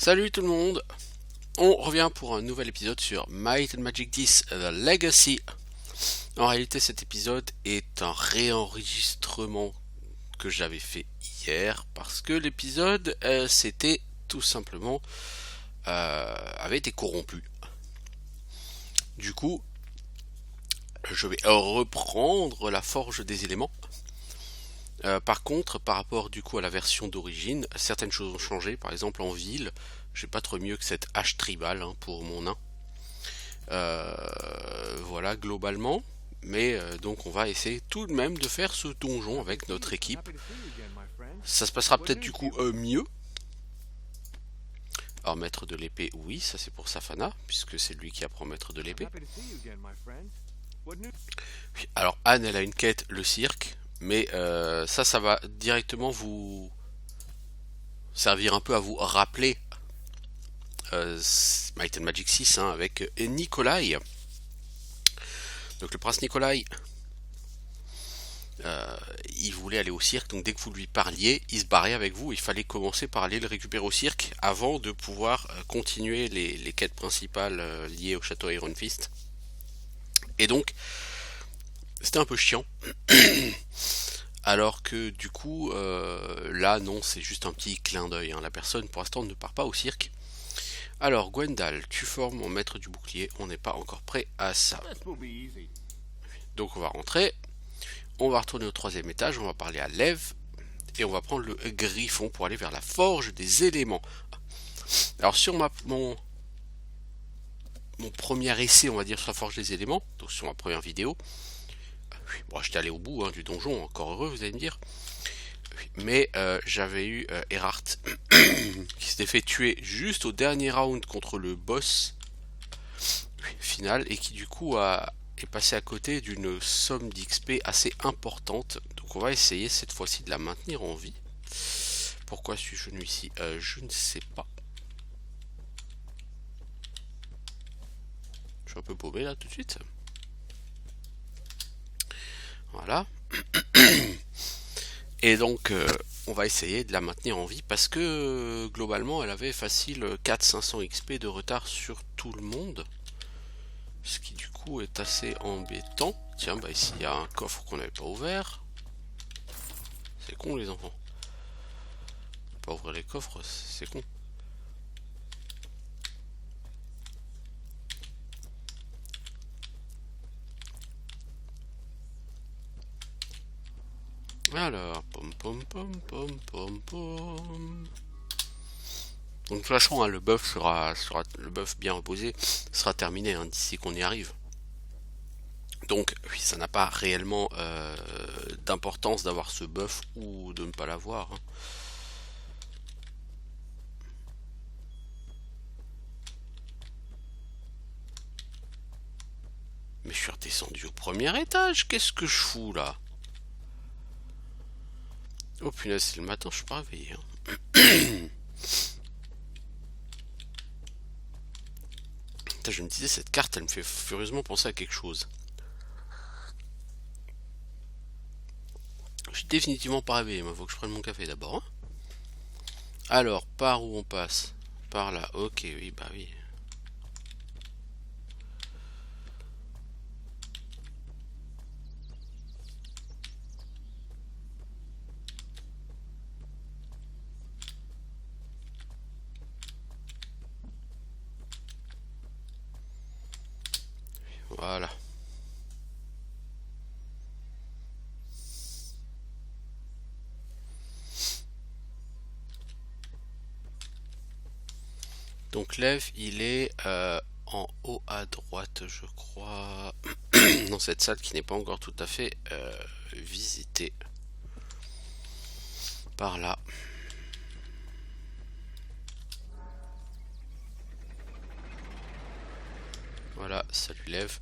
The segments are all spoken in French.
Salut tout le monde, on revient pour un nouvel épisode sur Might and Magic 10 The Legacy. En réalité cet épisode est un réenregistrement que j'avais fait hier parce que l'épisode c'était tout simplement avait été corrompu. Du coup je vais reprendre la forge des éléments. Par contre, par rapport du coup à la version d'origine, certaines choses ont changé. Par exemple en ville, j'ai pas trop mieux que cette hache tribale pour mon nain. Voilà globalement. Mais donc on va essayer tout de même de faire ce donjon avec notre équipe. Ça se passera peut-être du coup mieux. Alors maître de l'épée, oui, ça c'est pour Safana, puisque c'est lui qui apprend maître de l'épée. Alors Anne, elle a une quête, le cirque, mais ça va directement vous servir un peu à vous rappeler Might and Magic 6 avec Nikolai. Donc le prince Nikolai, il voulait aller au cirque, donc dès que vous lui parliez, il se barrait avec vous. Il fallait commencer par aller le récupérer au cirque avant de pouvoir continuer les quêtes principales liées au château Iron Fist. Et donc, c'était un peu chiant. Alors que du coup, là non, c'est juste un petit clin d'œil. La personne pour l'instant ne part pas au cirque. Alors Gwendal, tu formes en maître du bouclier, on n'est pas encore prêt à ça. Donc on va rentrer, on va retourner au troisième étage, on va parler à Lev, et on va prendre le griffon pour aller vers la forge des éléments. Alors sur mon premier essai, on va dire, sur la forge des éléments, donc sur ma première vidéo, bon, j'étais allé au bout du donjon, encore heureux vous allez me dire, mais j'avais eu Erhardt qui s'était fait tuer juste au dernier round contre le boss final et qui du coup est passé à côté d'une somme d'XP assez importante. Donc on va essayer cette fois-ci de la maintenir en vie. Pourquoi suis-je venu ici Je ne sais pas. Je suis un peu paumé là tout de suite. Voilà. Et donc on va essayer de la maintenir en vie parce que globalement elle avait facile 400-500 XP de retard sur tout le monde. Ce qui du coup est assez embêtant. Tiens, bah ici il y a un coffre qu'on n'avait pas ouvert. C'est con les enfants. Pas ouvrir les coffres, c'est con. Alors, pom pom pom pom pom pom. Donc de toute façon, le buff le buff bien reposé sera terminé d'ici qu'on y arrive. Donc oui, ça n'a pas réellement d'importance d'avoir ce buff ou de ne pas l'avoir. Mais je suis redescendu au premier étage, qu'est-ce que je fous là? Oh punaise, c'est le matin, je suis pas réveillé. Je me disais, cette carte, elle me fait furieusement penser à quelque chose. Je suis définitivement pas réveillé, il faut que je prenne mon café d'abord. Alors, par où on passe? Par là, ok, oui, bah oui. Voilà. Donc Lev, il est en haut à droite, je crois, dans cette salle qui n'est pas encore tout à fait visitée. Par là. Voilà, salut Lev.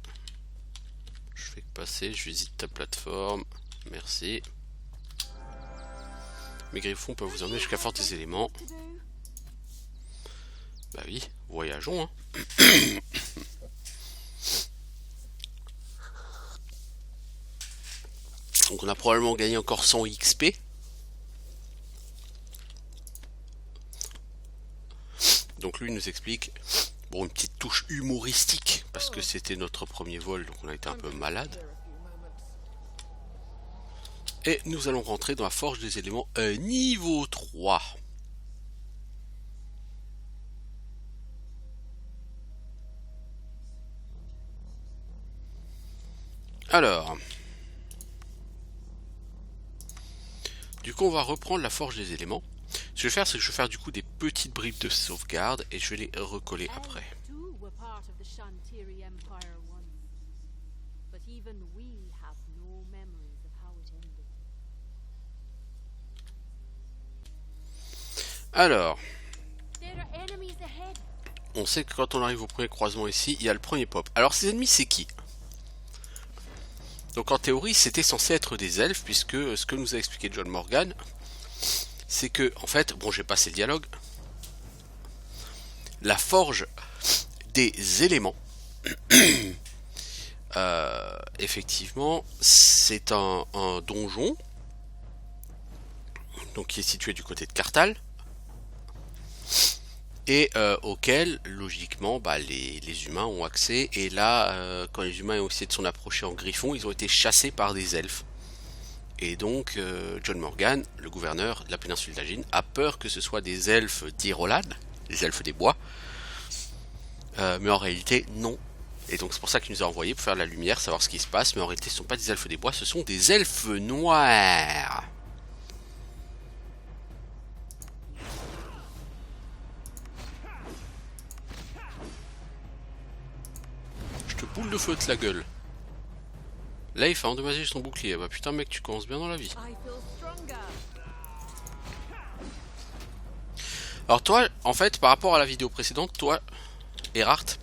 Je fais que passer, je visite ta plateforme. Merci. Mes griffons peuvent vous emmener jusqu'à Fort des éléments. Bah oui, voyageons. Donc on a probablement gagné encore 100 XP. Donc lui nous explique, bon, une petite touche humoristique, parce que c'était notre premier vol, donc on a été un peu malade. Et nous allons rentrer dans la forge des éléments niveau 3. Alors, du coup on va reprendre la forge des éléments. Ce que je vais faire, c'est que je vais faire du coup des petites bribes de sauvegarde et je vais les recoller après. Alors, on sait que quand on arrive au premier croisement ici, il y a le premier pop. Alors ces ennemis, c'est qui? Donc en théorie, c'était censé être des elfes, puisque ce que nous a expliqué John Morgan, c'est que, en fait, bon, j'ai passé le dialogue, la forge des éléments, effectivement, c'est un donjon, donc qui est situé du côté de Kartal, et auquel, logiquement, bah, les humains ont accès, et là, quand les humains ont essayé de s'en approcher en griffon, ils ont été chassés par des elfes. Et donc, John Morgan, le gouverneur de la péninsule d'Agin, a peur que ce soit des elfes d'Irolan, les elfes des bois, mais en réalité, non. Et donc c'est pour ça qu'il nous a envoyé pour faire de la lumière, savoir ce qui se passe, mais en réalité ce ne sont pas des elfes des bois, ce sont des elfes noirs. Je te boule de feu de la gueule. Leif a endommagé son bouclier. Bah putain mec, tu commences bien dans la vie. Alors toi, en fait, par rapport à la vidéo précédente, toi, Erhardt,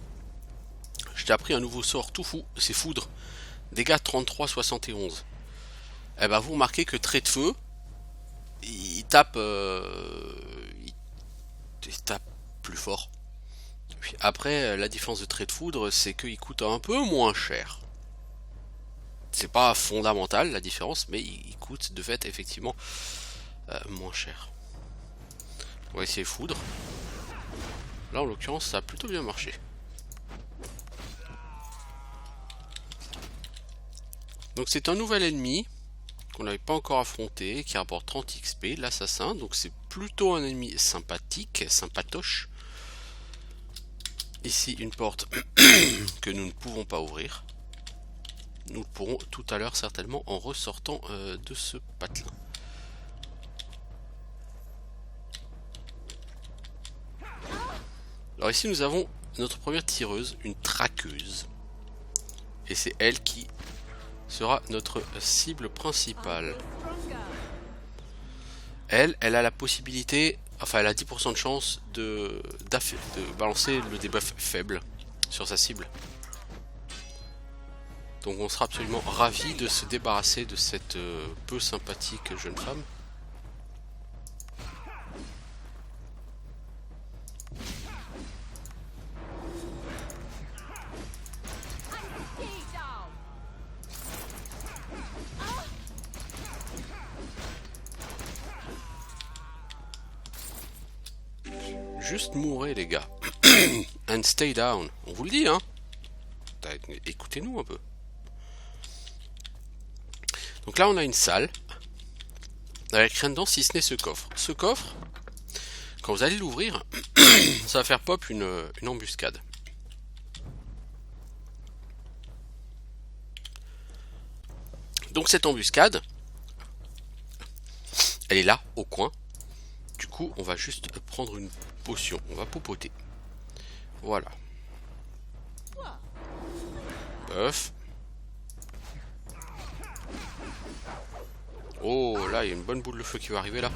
je t'ai appris un nouveau sort tout fou, c'est foudre. Dégâts 33-71. Eh ben vous remarquez que trait de feu, il tape, il tape plus fort. Puis après, la différence de trait de foudre, c'est qu'il coûte un peu moins cher. C'est pas fondamental la différence, mais il coûte de fait effectivement moins cher. On va essayer foudre. Là en l'occurrence ça a plutôt bien marché. Donc c'est un nouvel ennemi qu'on n'avait pas encore affronté, qui rapporte 30 XP, l'assassin. Donc c'est plutôt un ennemi sympathique, sympatoche. Ici une porte que nous ne pouvons pas ouvrir. Nous le pourrons tout à l'heure certainement en ressortant de ce patelin. Alors ici nous avons notre première tireuse, une traqueuse. Et c'est elle qui sera notre cible principale. Elle a la possibilité, enfin elle a 10% de chance de balancer le debuff faible sur sa cible. Donc on sera absolument ravis de se débarrasser de cette peu sympathique jeune femme. Juste mourrez les gars. And stay down. On vous le dit hein. Écoutez-nous un peu. Donc là on a une salle. Avec rien dedans si ce n'est ce coffre. Ce coffre, quand vous allez l'ouvrir, ça va faire pop une embuscade. Donc cette embuscade, elle est là, au coin. Du coup, on va juste prendre une potion. On va popoter. Voilà. Buff. Oh, là, il y a une bonne boule de feu qui va arriver, là.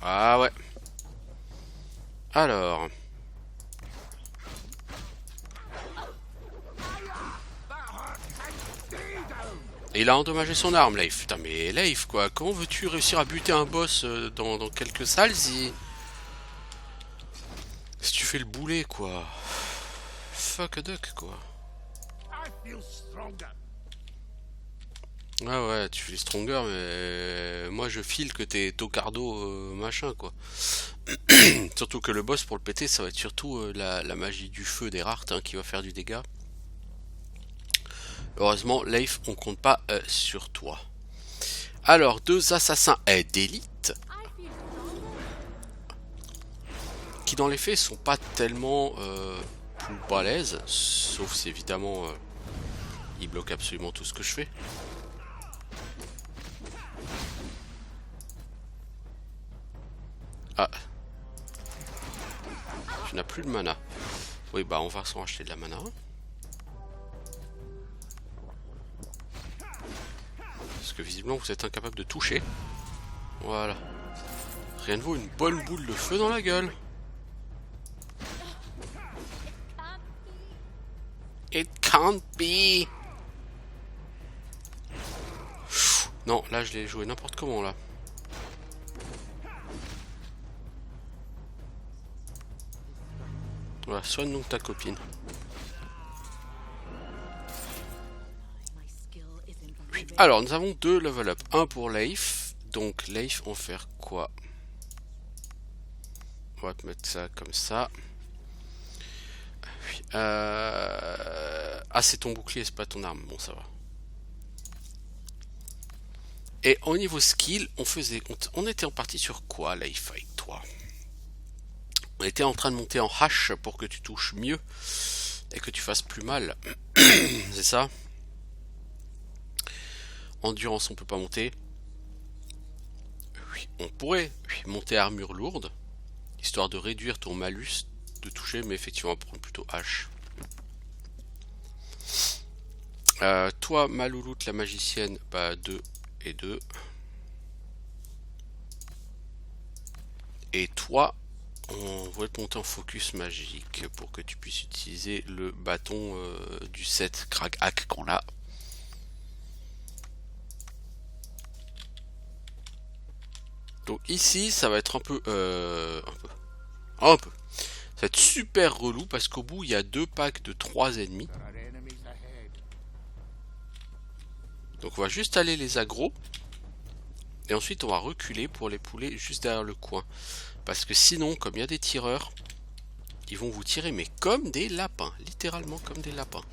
Ah ouais. Alors. Et il a endommagé son arme, Leif. Putain, mais Leif, quoi. Comment veux-tu réussir à buter un boss dans quelques salles si tu fais le boulet, quoi. Fuck a duck, quoi. Ouais, ouais, tu fais stronger, mais moi je file que t'es Tocardo machin quoi. Surtout que le boss pour le péter, ça va être surtout la magie du feu des Rart hein, qui va faire du dégât. Heureusement, Leif, on compte pas sur toi. Alors, deux assassins d'élite qui dans les faits sont pas tellement plus balèzes, sauf si évidemment ils bloquent absolument tout ce que je fais. Ah, tu n'as plus de mana. Oui, bah on va s'en acheter de la mana. Parce que visiblement vous êtes incapable de toucher. Voilà. Rien ne vaut une bonne boule de feu dans la gueule. It can't be. Non, là je l'ai joué n'importe comment là. Voilà, soigne donc ta copine. Oui. Alors, nous avons deux level up. Un pour Leif. Donc, Leif, on va faire quoi? On va te mettre ça comme ça. Oui. Ah, c'est ton bouclier, c'est pas ton arme. Bon, ça va. Et au niveau skill, on était en partie sur quoi, Leif, avec toi? On était en train de monter en hache pour que tu touches mieux et que tu fasses plus mal. C'est ça? Endurance, on peut pas monter. Oui, on pourrait monter armure lourde, histoire de réduire ton malus de toucher, mais effectivement, on va prendre plutôt hache. Toi, Malouloute, la magicienne, bah 2 et 2. Et toi, on va te monter en focus magique pour que tu puisses utiliser le bâton du set Krag Hack qu'on a. Donc ici, ça va être un peu. Ça va être super relou parce qu'au bout, il y a deux packs de 3 ennemis. Donc on va juste aller les aggro. Et ensuite, on va reculer pour les pouler juste derrière le coin. Parce que sinon, comme il y a des tireurs, ils vont vous tirer, mais comme des lapins. Littéralement comme des lapins.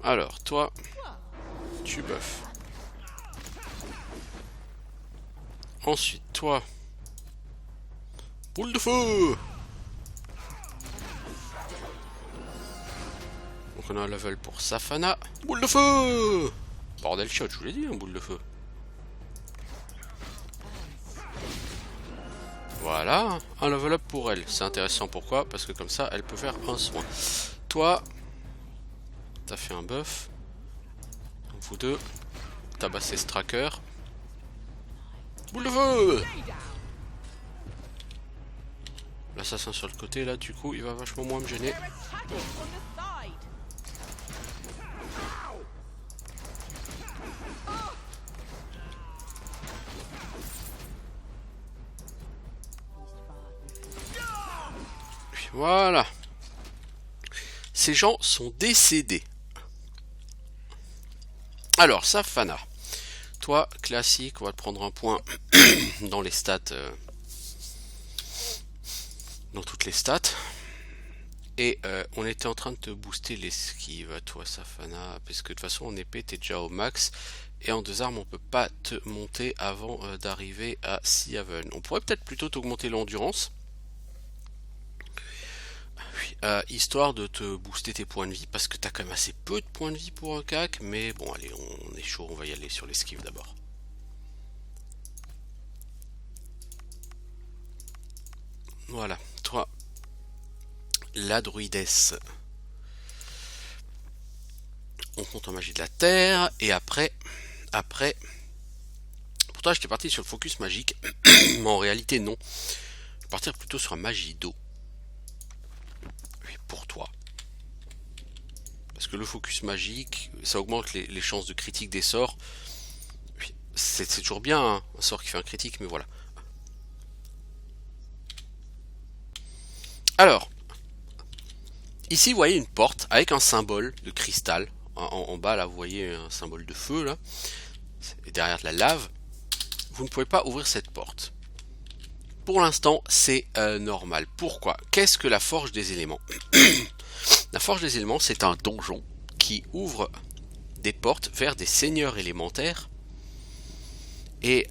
Alors, toi, tu buffes. Ensuite, toi, boule de feu. Donc on a un level pour Safana. Boule de feu. Bordel shot, je vous l'ai dit, hein, boule de feu. Voilà, un level up pour elle. C'est intéressant, pourquoi? Parce que comme ça, elle peut faire un soin. Toi, t'as fait un buff. Vous deux, tabassez ce tracker. Boule de feu. L'assassin sur le côté, là, du coup, il va vachement moins me gêner. Voilà. Ces gens sont décédés. Alors, Safana. Toi, classique, on va te prendre un point dans les stats. Dans toutes les stats. Et on était en train de te booster l'esquive, toi, Safana. Parce que de toute façon, en épée, t'es déjà au max. Et en deux armes, on peut pas te monter avant d'arriver à Sea Haven. On pourrait peut-être plutôt t'augmenter l'endurance. Histoire de te booster tes points de vie, parce que t'as quand même assez peu de points de vie pour un cac, mais bon allez, on est chaud, on va y aller sur l'esquive d'abord. Voilà, toi, la druidesse. On compte en magie de la terre, et après, pour toi j'étais parti sur le focus magique, mais en réalité non. Je vais partir plutôt sur un magie d'eau. Pour toi. Parce que le focus magique, ça augmente les chances de critique des sorts. C'est toujours bien, hein, un sort qui fait un critique, mais voilà. Alors, Ici, vous voyez une porte avec un symbole de cristal. En bas, là, vous voyez un symbole de feu, là. Et derrière de la lave. Vous ne pouvez pas ouvrir cette porte. Pour l'instant, c'est normal. Pourquoi? Qu'est-ce que la forge des éléments? La forge des éléments, c'est un donjon qui ouvre des portes vers des seigneurs élémentaires et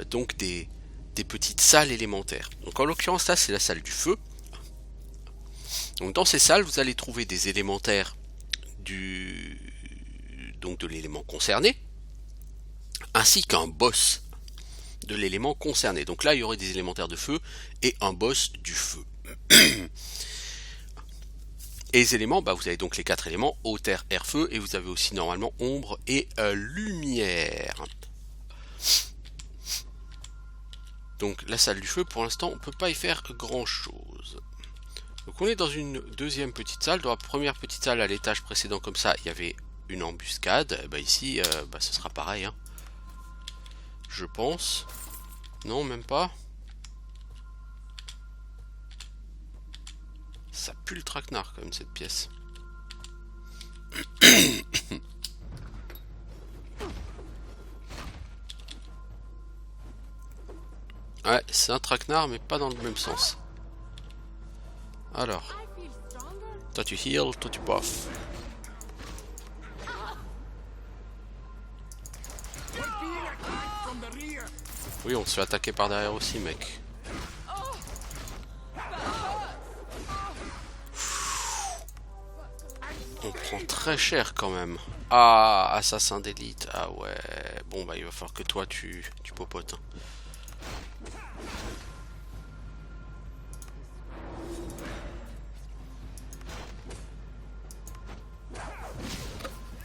donc des petites salles élémentaires. Donc en l'occurrence, là, c'est la salle du feu. Donc dans ces salles, vous allez trouver des élémentaires donc de l'élément concerné, ainsi qu'un boss de l'élément concerné. Donc là, il y aurait des élémentaires de feu et un boss du feu. Et les éléments, vous avez donc les 4 éléments, eau, terre, air, feu, et vous avez aussi normalement ombre et lumière. Donc la salle du feu, pour l'instant, on ne peut pas y faire grand chose. Donc on est dans une deuxième petite salle. Dans la première petite salle, à l'étage précédent, comme ça, il y avait une embuscade. Ici, ce sera pareil. Hein. Je pense. Non, même pas. Ça pue le traquenard quand même, cette pièce. Ouais, c'est un traquenard, mais pas dans le même sens. Alors. Toi tu heal, toi tu buff. Oui, on se fait attaquer par derrière aussi, mec. On prend très cher quand même. Ah, assassin d'élite. Ah ouais. Bon, il va falloir que toi tu popotes.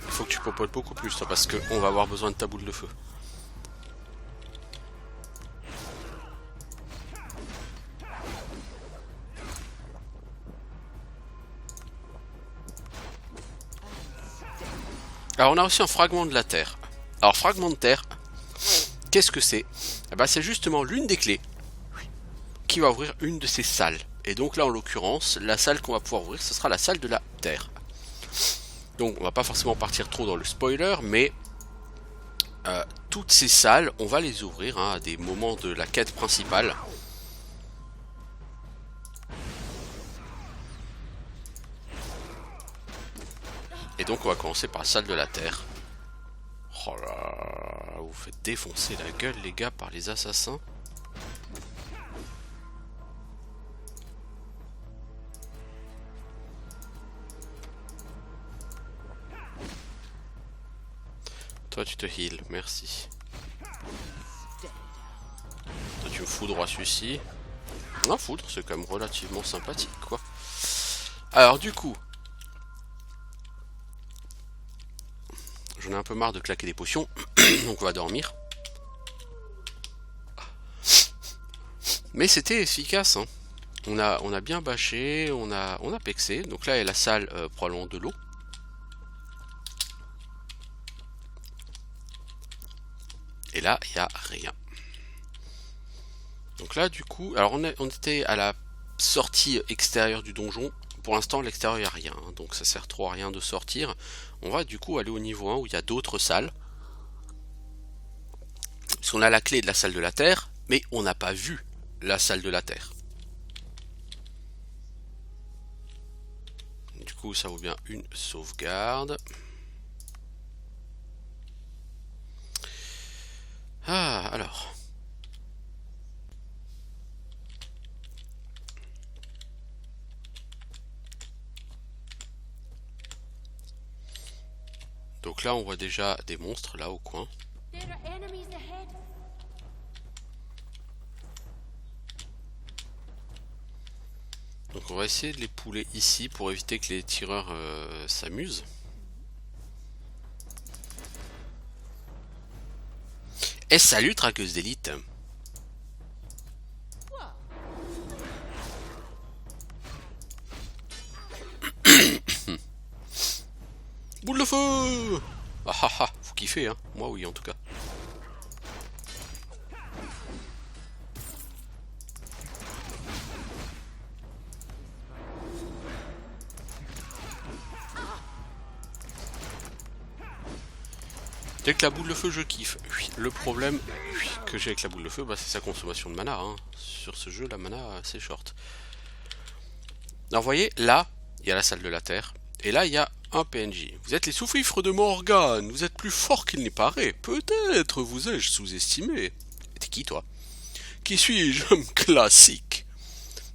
Il faut que tu popotes beaucoup plus, toi, parce qu'on va avoir besoin de ta boule de feu. Alors on a aussi un fragment de la terre. Alors fragment de terre, qu'est-ce que c'est? C'est justement l'une des clés qui va ouvrir une de ces salles. Et donc là en l'occurrence, la salle qu'on va pouvoir ouvrir, ce sera la salle de la terre. Donc on va pas forcément partir trop dans le spoiler, mais toutes ces salles, on va les ouvrir à des moments de la quête principale. Et donc on va commencer par la salle de la terre. Oh là là, vous faites défoncer la gueule les gars par les assassins. Toi tu te heal, merci. Toi tu me foudroies celui-ci. Non, foudre, c'est quand même relativement sympathique quoi. Alors du coup, j'en ai un peu marre de claquer des potions, donc on va dormir. Mais c'était efficace, hein. On a bien bâché, on a pexé. Donc là il y a la salle probablement de l'eau. Et là il n'y a rien. Donc là du coup, alors on était à la sortie extérieure du donjon. Pour l'instant à l'extérieur il n'y a rien, hein, donc ça sert trop à rien de sortir. On va du coup aller au niveau 1 où il y a d'autres salles. Parce qu'on a la clé de la salle de la terre, mais on n'a pas vu la salle de la terre. Du coup ça vaut bien une sauvegarde. Ah, alors. Donc là on voit déjà des monstres là au coin. Donc on va essayer de les pouler ici pour éviter que les tireurs s'amusent. Et salut traqueuse d'élite. Boule de feu. Ah ah ah, vous kiffez hein, moi oui en tout cas. Dès que la boule de feu, je kiffe. Le problème que j'ai avec la boule de feu, bah, c'est sa consommation de mana. Hein. Sur ce jeu, la mana, c'est short. Alors, vous voyez, là, il y a la salle de la Terre. Et là, il y a un PNJ. Vous êtes les sous-fifres de Morgane. Vous êtes plus fort qu'il n'y paraît. Peut-être vous ai-je sous-estimé. T'es qui, toi? Qui suis-je? Classique.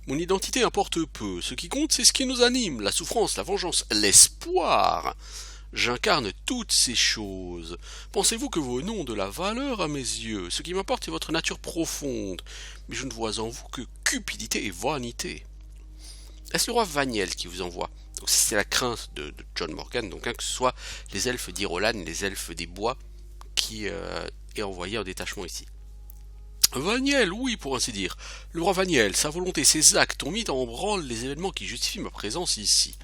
Mon identité importe peu. Ce qui compte, c'est ce qui nous anime. La souffrance, la vengeance, l'espoir. J'incarne toutes ces choses. Pensez-vous que vos noms ont de la valeur à mes yeux? Ce qui m'importe, c'est votre nature profonde. Mais je ne vois en vous que cupidité et vanité. Est-ce le roi Vaniel qui vous envoie? Donc c'est la crainte de John Morgan, donc que ce soit les elfes d'Irolan, les elfes des bois, qui est envoyé en détachement ici. Vaniel, oui, pour ainsi dire. Le roi Vaniel, sa volonté, ses actes ont mis en branle les événements qui justifient ma présence ici.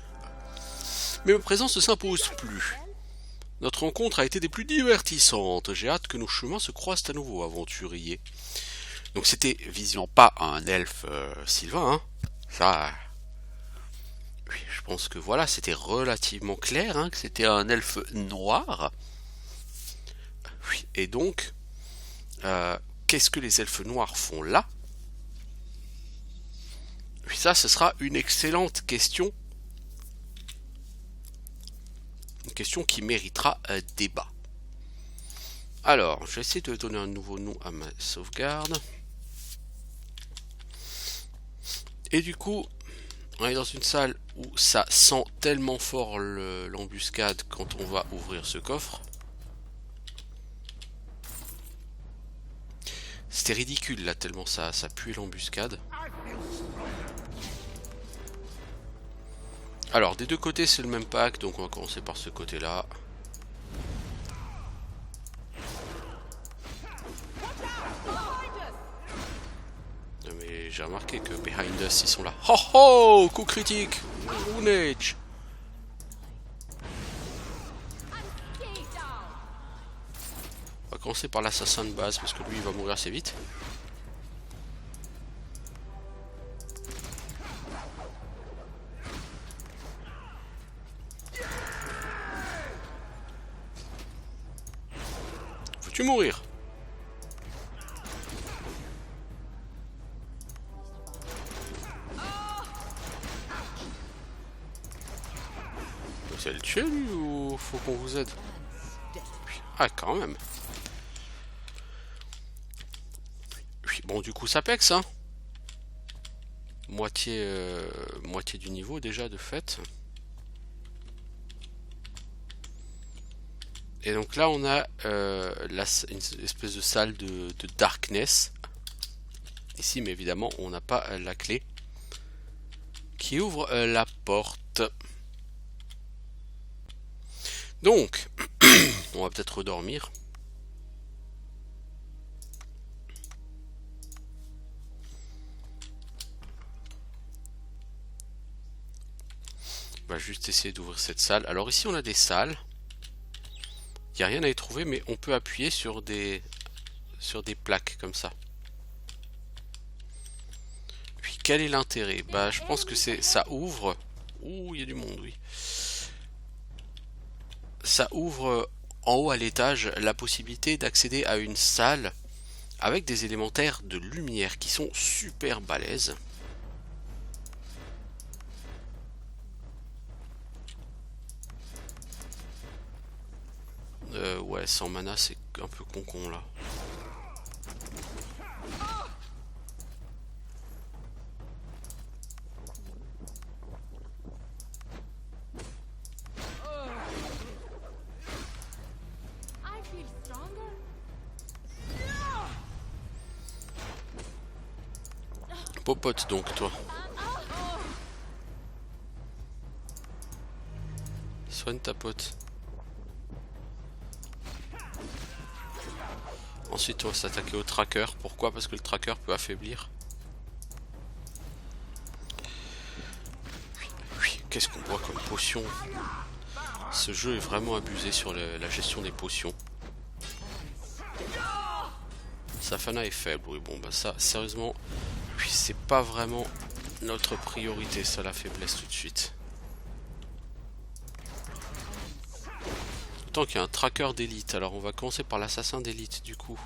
Mais ma présence ne s'impose plus. Notre rencontre a été des plus divertissantes. J'ai hâte que nos chemins se croisent à nouveau, aventurier. Donc c'était visiblement pas un elfe sylvain, hein. Ça... Oui, je pense que voilà, c'était relativement clair, hein, que c'était un elfe noir. Oui, et donc, qu'est-ce que les elfes noirs font là? Oui, ça, ce sera une excellente question. Une question qui méritera un débat. Alors, je vais essayer de donner un nouveau nom à ma sauvegarde. Et du coup, on est dans une salle où ça sent tellement fort l'embuscade quand on va ouvrir ce coffre. C'était ridicule là, tellement ça pue l'embuscade. Alors, des deux côtés, c'est le même pack, donc on va commencer par ce côté-là. Mais j'ai remarqué que behind us, ils sont là. Oh oh, coup critique, Runage. On va commencer par l'assassin de base, parce que lui, il va mourir assez vite. Veux-tu mourir? Vous allez le tuer lui ou faut qu'on vous aide? Ah quand même. Bon du coup ça pexe hein. Moitié du niveau déjà de fait. Et donc là on a une espèce de salle de darkness. Ici mais évidemment on n'a pas la clé qui ouvre la porte. Donc on va peut-être redormir. On va juste essayer d'ouvrir cette salle. Alors ici on a des salles. Il n'y a rien à y trouver mais on peut appuyer sur des plaques comme ça. Puis quel est l'intérêt? Bah je pense que ça ouvre. Ouh il y a du monde oui. Ça ouvre en haut à l'étage la possibilité d'accéder à une salle avec des élémentaires de lumière qui sont super balèzes. Ouais, sans mana c'est un peu con là. Popote donc toi. Soigne ta pote. Ensuite on va s'attaquer au tracker. Pourquoi? Parce que le tracker peut affaiblir. Oui. Qu'est-ce qu'on boit comme potion? Ce jeu est vraiment abusé sur la gestion des potions. Sa fana est faible, oui bon bah ça sérieusement puis c'est pas vraiment notre priorité ça la faiblesse tout de suite. D'autant qu'il y a un tracker d'élite. Alors on va commencer par l'assassin d'élite du coup.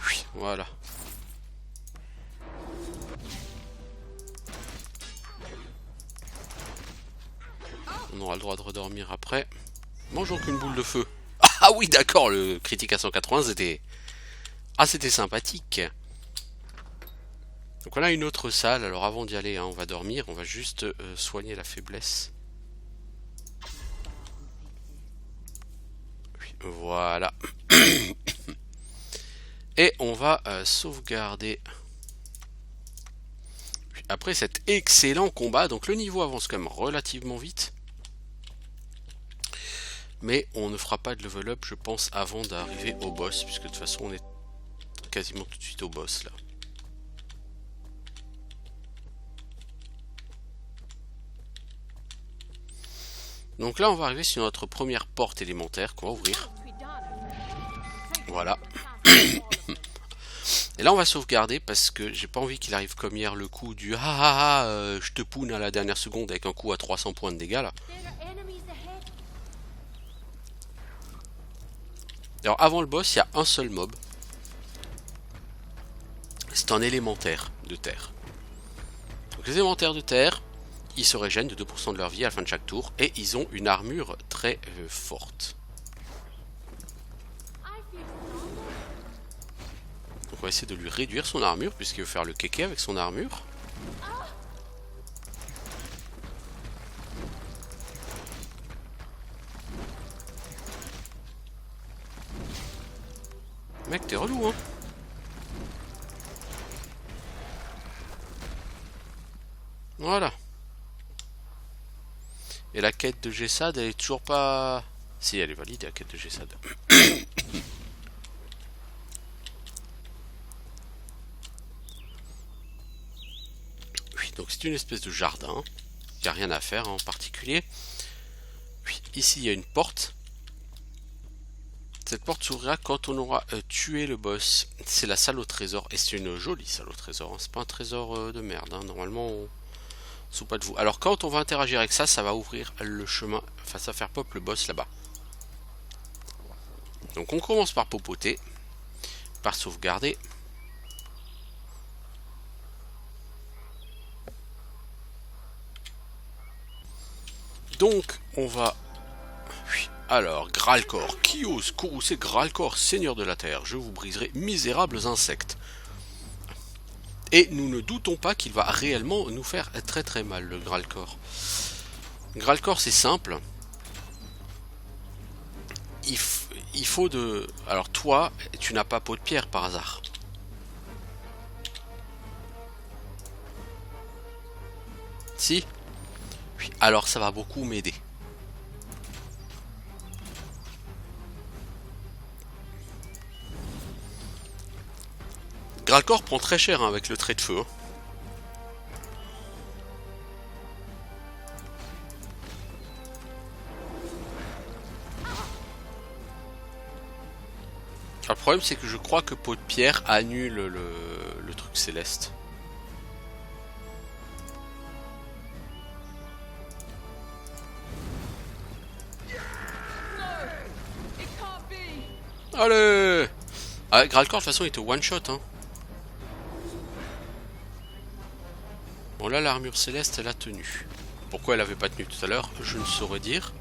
Oui, voilà. On aura le droit de redormir après. Mangeons qu'une boule de feu. Ah oui, d'accord, le critique à 180 c'était... Ah, c'était sympathique. Donc voilà une autre salle. Alors avant d'y aller, hein, on va dormir. On va juste soigner la faiblesse. Oui, voilà. Et on va sauvegarder. Après cet excellent combat, donc le niveau avance quand même relativement vite. Mais on ne fera pas de level up, je pense, avant d'arriver au boss, puisque de toute façon on est quasiment tout de suite au boss là. Donc là on va arriver sur notre première porte élémentaire qu'on va ouvrir. Voilà. Et là on va sauvegarder parce que j'ai pas envie qu'il arrive comme hier le coup du je te poune à la dernière seconde avec un coup à 300 points de dégâts là. Alors avant le boss il y a un seul mob. C'est un élémentaire de terre. Donc les élémentaires de terre, ils se régènent de 2% de leur vie à la fin de chaque tour et ils ont une armure très forte. Donc on va essayer de lui réduire son armure puisqu'il veut faire le kéké avec son armure. Mec, t'es relou, hein. Voilà. Et la quête de Gessad, elle est toujours pas... Si, elle est valide, la quête de Gessad. Oui, donc c'est une espèce de jardin. Il n'y a rien à faire en particulier. Oui, ici, il y a une porte. Cette porte s'ouvrira quand on aura tué le boss. C'est la salle au trésor. Et c'est une jolie salle au trésor. Hein. C'est pas un trésor de merde. Hein. Normalement, on... sous pas de vous. Alors quand on va interagir avec ça, ça va ouvrir le chemin. Enfin, ça va faire pop le boss là-bas. Donc on commence par popoter. Par sauvegarder. Donc on va... Alors, Gralcor, qui ose courroucer Gralcor, seigneur de la terre, je vous briserai, misérables insectes. Et nous ne doutons pas qu'il va réellement nous faire très très mal, le Gralcor. Gralcor, c'est simple. Il faut de... Alors toi, tu n'as pas peau de pierre par hasard. Si? Oui, alors ça va beaucoup m'aider. Gralcor prend très cher hein, avec le trait de feu. Hein. Le problème c'est que je crois que peau de pierre annule le truc céleste. Allez ah, Gralcor de toute façon il était one shot hein. Bon là l'armure céleste elle a tenu. Pourquoi elle avait pas tenu tout à l'heure, je ne saurais dire.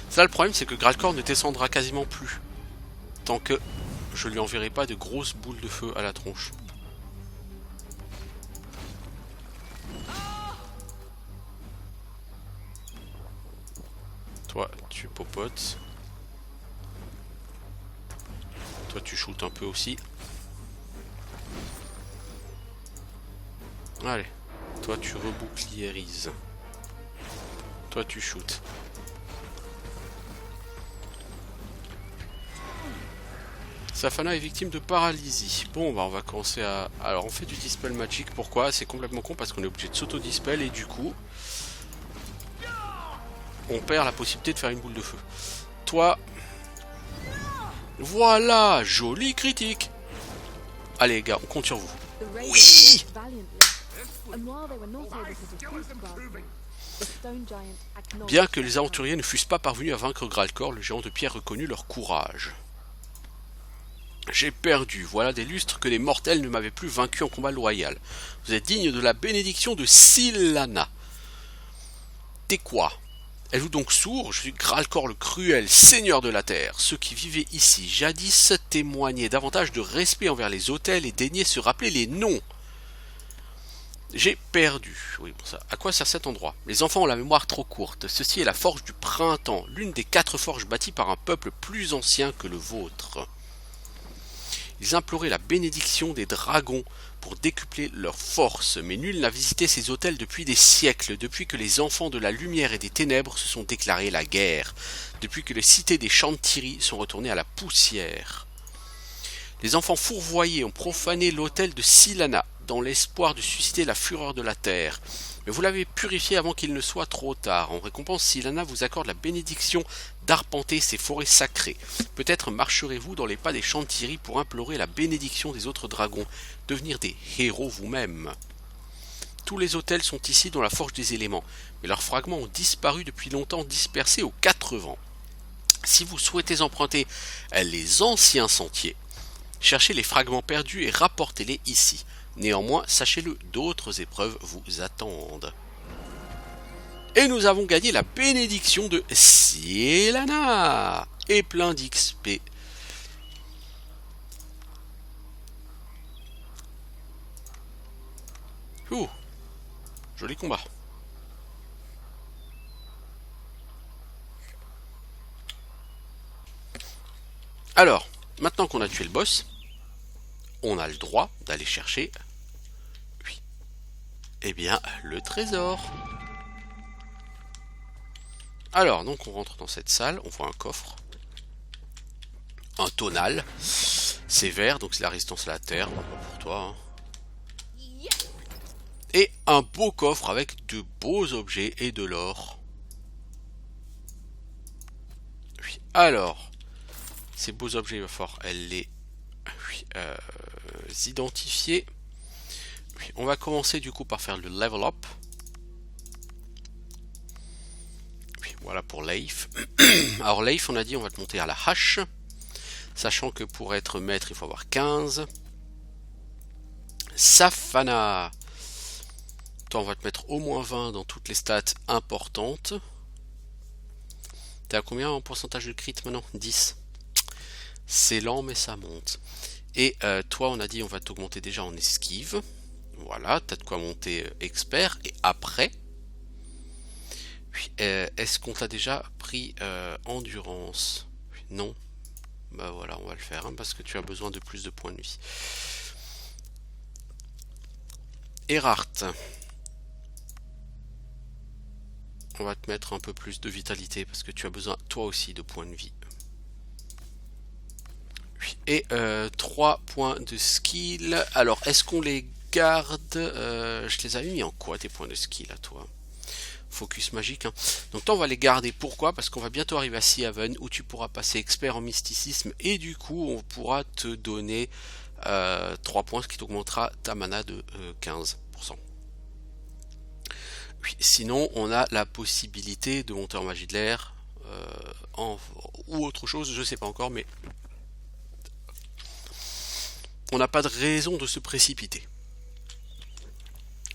Ça le problème c'est que Gralcor ne descendra quasiment plus. Tant que je lui enverrai pas de grosses boules de feu à la tronche. Toi tu popotes. Toi tu shootes un peu aussi. Allez. Toi tu reboucliérises. Toi tu shootes. Safana est victime de paralysie. Bon bah on va commencer à... Alors on fait du dispel magic. Pourquoi? C'est complètement con parce qu'on est obligé de s'auto-dispel et du coup... on perd la possibilité de faire une boule de feu. Toi... Voilà, joli critique. Allez les gars, on compte sur vous. The raiders Oui. fought valiantly, and while they were not able to defeat Gralcor, the stone giant acknowledged Bien que their les power. aventuriers ne fussent pas parvenus à vaincre Gralcor, le géant de pierre reconnut leur courage. J'ai perdu, voilà des lustres que les mortels ne m'avaient plus vaincu en combat loyal. Vous êtes digne de la bénédiction de Silana. T'es quoi? Êtes-vous donc sourd? Je suis Gralcor le cruel, seigneur de la terre. Ceux qui vivaient ici jadis témoignaient davantage de respect envers les autels et daignaient se rappeler les noms. J'ai perdu. Oui, bon ça. À quoi sert cet endroit? Les enfants ont la mémoire trop courte. Ceci est la forge du printemps, l'une des 4 forges bâties par un peuple plus ancien que le vôtre. Ils imploraient la bénédiction des dragons pour décupler leur force, mais nul n'a visité ces hôtels depuis des siècles, depuis que les enfants de la lumière et des ténèbres se sont déclarés la guerre, depuis que les cités des Chantiri sont retournées à la poussière. Les enfants fourvoyés ont profané l'autel de Silana, dans l'espoir de susciter la fureur de la terre. Mais vous l'avez purifié avant qu'il ne soit trop tard. En récompense, Silana vous accorde la bénédiction d'arpenter ces forêts sacrées. Peut-être marcherez-vous dans les pas des Chantiri pour implorer la bénédiction des autres dragons, devenir des héros vous-même. Tous les autels sont ici dans la forge des éléments, mais leurs fragments ont disparu depuis longtemps, dispersés aux 4 vents. Si vous souhaitez emprunter les anciens sentiers, cherchez les fragments perdus et rapportez-les ici. Néanmoins, sachez-le, d'autres épreuves vous attendent. Et nous avons gagné la bénédiction de Silana et plein d'XP. Ouh, joli combat. Alors, maintenant qu'on a tué le boss, on a le droit d'aller chercher, oui, eh bien, le trésor. Alors, donc on rentre dans cette salle, on voit un coffre, un tonal, c'est vert, donc c'est la résistance à la terre, pas pour toi, hein. Et un beau coffre avec de beaux objets et de l'or. Oui, alors, ces beaux objets, il va falloir les identifier. Oui, on va commencer du coup par faire le level up. Oui, voilà pour Leif. Alors Leif, on a dit on va te monter à la hache, sachant que pour être maître il faut avoir 15. Safana, toi on va te mettre au moins 20 dans toutes les stats importantes. T'es à combien en pourcentage de crit maintenant? 10. C'est lent mais ça monte. Et toi on a dit on va t'augmenter déjà en esquive. Voilà, t'as de quoi monter expert. Et après, est-ce qu'on t'a déjà pris endurance? Non. Bah voilà, on va le faire hein, parce que tu as besoin de plus de points de vie. Erhardt, on va te mettre un peu plus de vitalité parce que tu as besoin toi aussi de points de vie. Et 3 points de skill. Alors est-ce qu'on les garde? Je les avais mis en quoi tes points de skill à toi? Focus magique hein. Donc toi on va les garder, pourquoi? Parce qu'on va bientôt arriver à Sea Haven où tu pourras passer expert en mysticisme et du coup on pourra te donner 3 points, ce qui t'augmentera ta mana de 15%. Oui, sinon on a la possibilité de monter en magie de l'air ou autre chose, je sais pas encore, mais on n'a pas de raison de se précipiter.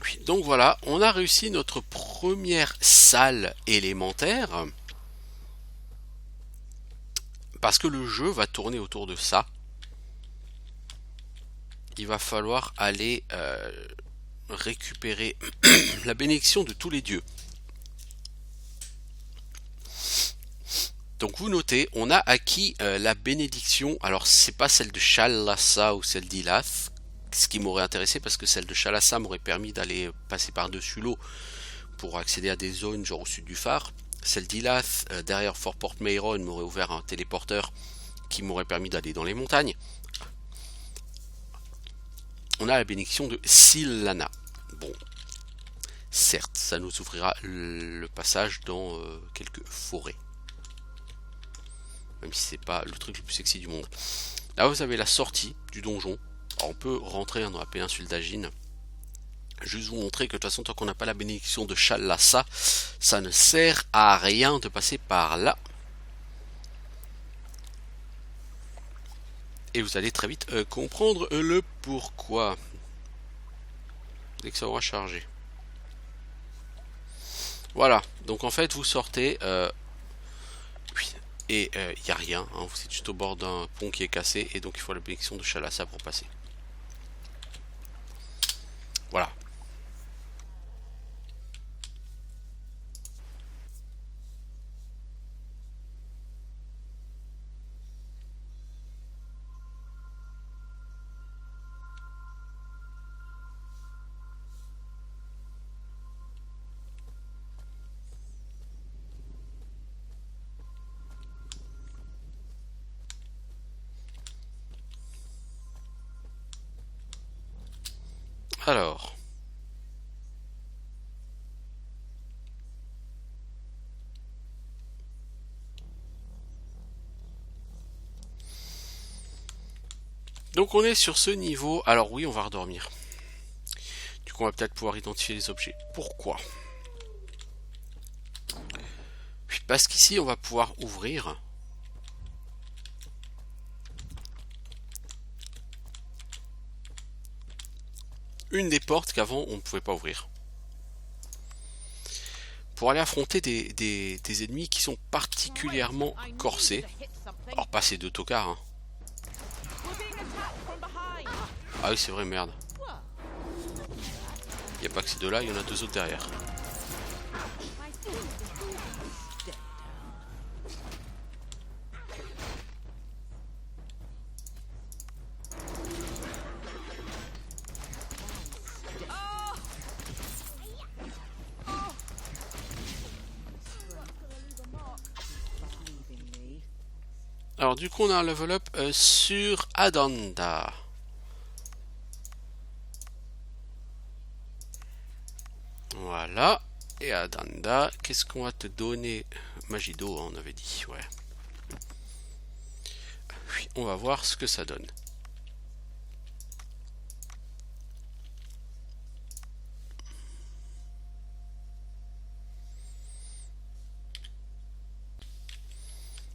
Oui, donc voilà, on a réussi notre première salle élémentaire. Parce que le jeu va tourner autour de ça. Il va falloir aller récupérer la bénédiction de tous les dieux. Donc vous notez, on a acquis la bénédiction. Alors c'est pas celle de Shalassa ou celle d'Ilath, ce qui m'aurait intéressé parce que celle de Shalassa m'aurait permis d'aller passer par-dessus l'eau pour accéder à des zones genre au sud du phare. Celle d'Ilath, derrière Fort Port Meiron, m'aurait ouvert un téléporteur qui m'aurait permis d'aller dans les montagnes. On a la bénédiction de Silana. Bon, certes, ça nous ouvrira le passage dans quelques forêts. Même si c'est pas le truc le plus sexy du monde. Là, vous avez la sortie du donjon. on peut rentrer dans la péninsule d'Agin. Juste vous montrer que de toute façon, tant qu'on n'a pas la bénédiction de Shalassa, ça ne sert à rien de passer par là. Et vous allez très vite comprendre le pourquoi. Dès que ça aura chargé. Voilà, donc en fait vous sortez et il n'y a rien, hein, vous êtes juste au bord d'un pont qui est cassé et donc il faut la bénédiction de Shalassa pour passer. Voilà. Alors. Donc on est sur ce niveau. Alors oui, on va redormir. Du coup, on va peut-être pouvoir identifier les objets. Pourquoi? Parce qu'ici, on va pouvoir ouvrir une des portes qu'avant on ne pouvait pas ouvrir. Pour aller affronter des ennemis qui sont particulièrement corsés. Alors pas ces deux tocards. Hein. Ah oui c'est vrai, merde. Il n'y a pas que ces deux là, il y en a deux autres derrière. Alors du coup on a un level up sur Adanda. Voilà. Et Adanda, qu'est-ce qu'on va te donner? Magie d'eau, on avait dit, ouais. Puis on va voir ce que ça donne.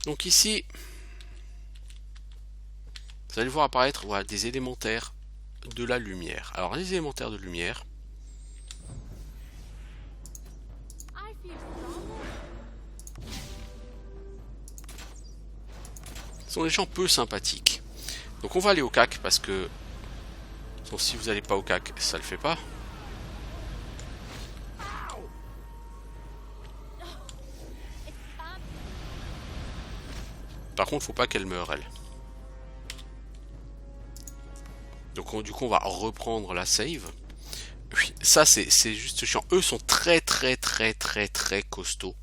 Donc ici, vous allez voir apparaître voilà, des élémentaires de la lumière. Alors les élémentaires de lumière, sont des gens peu sympathiques. Donc on va aller au CAC parce que donc, si vous n'allez pas au CAC, ça le fait pas. Par contre, faut pas qu'elle meure elle. Donc du coup on va reprendre la save. Oui, ça c'est juste chiant. Eux sont très costauds.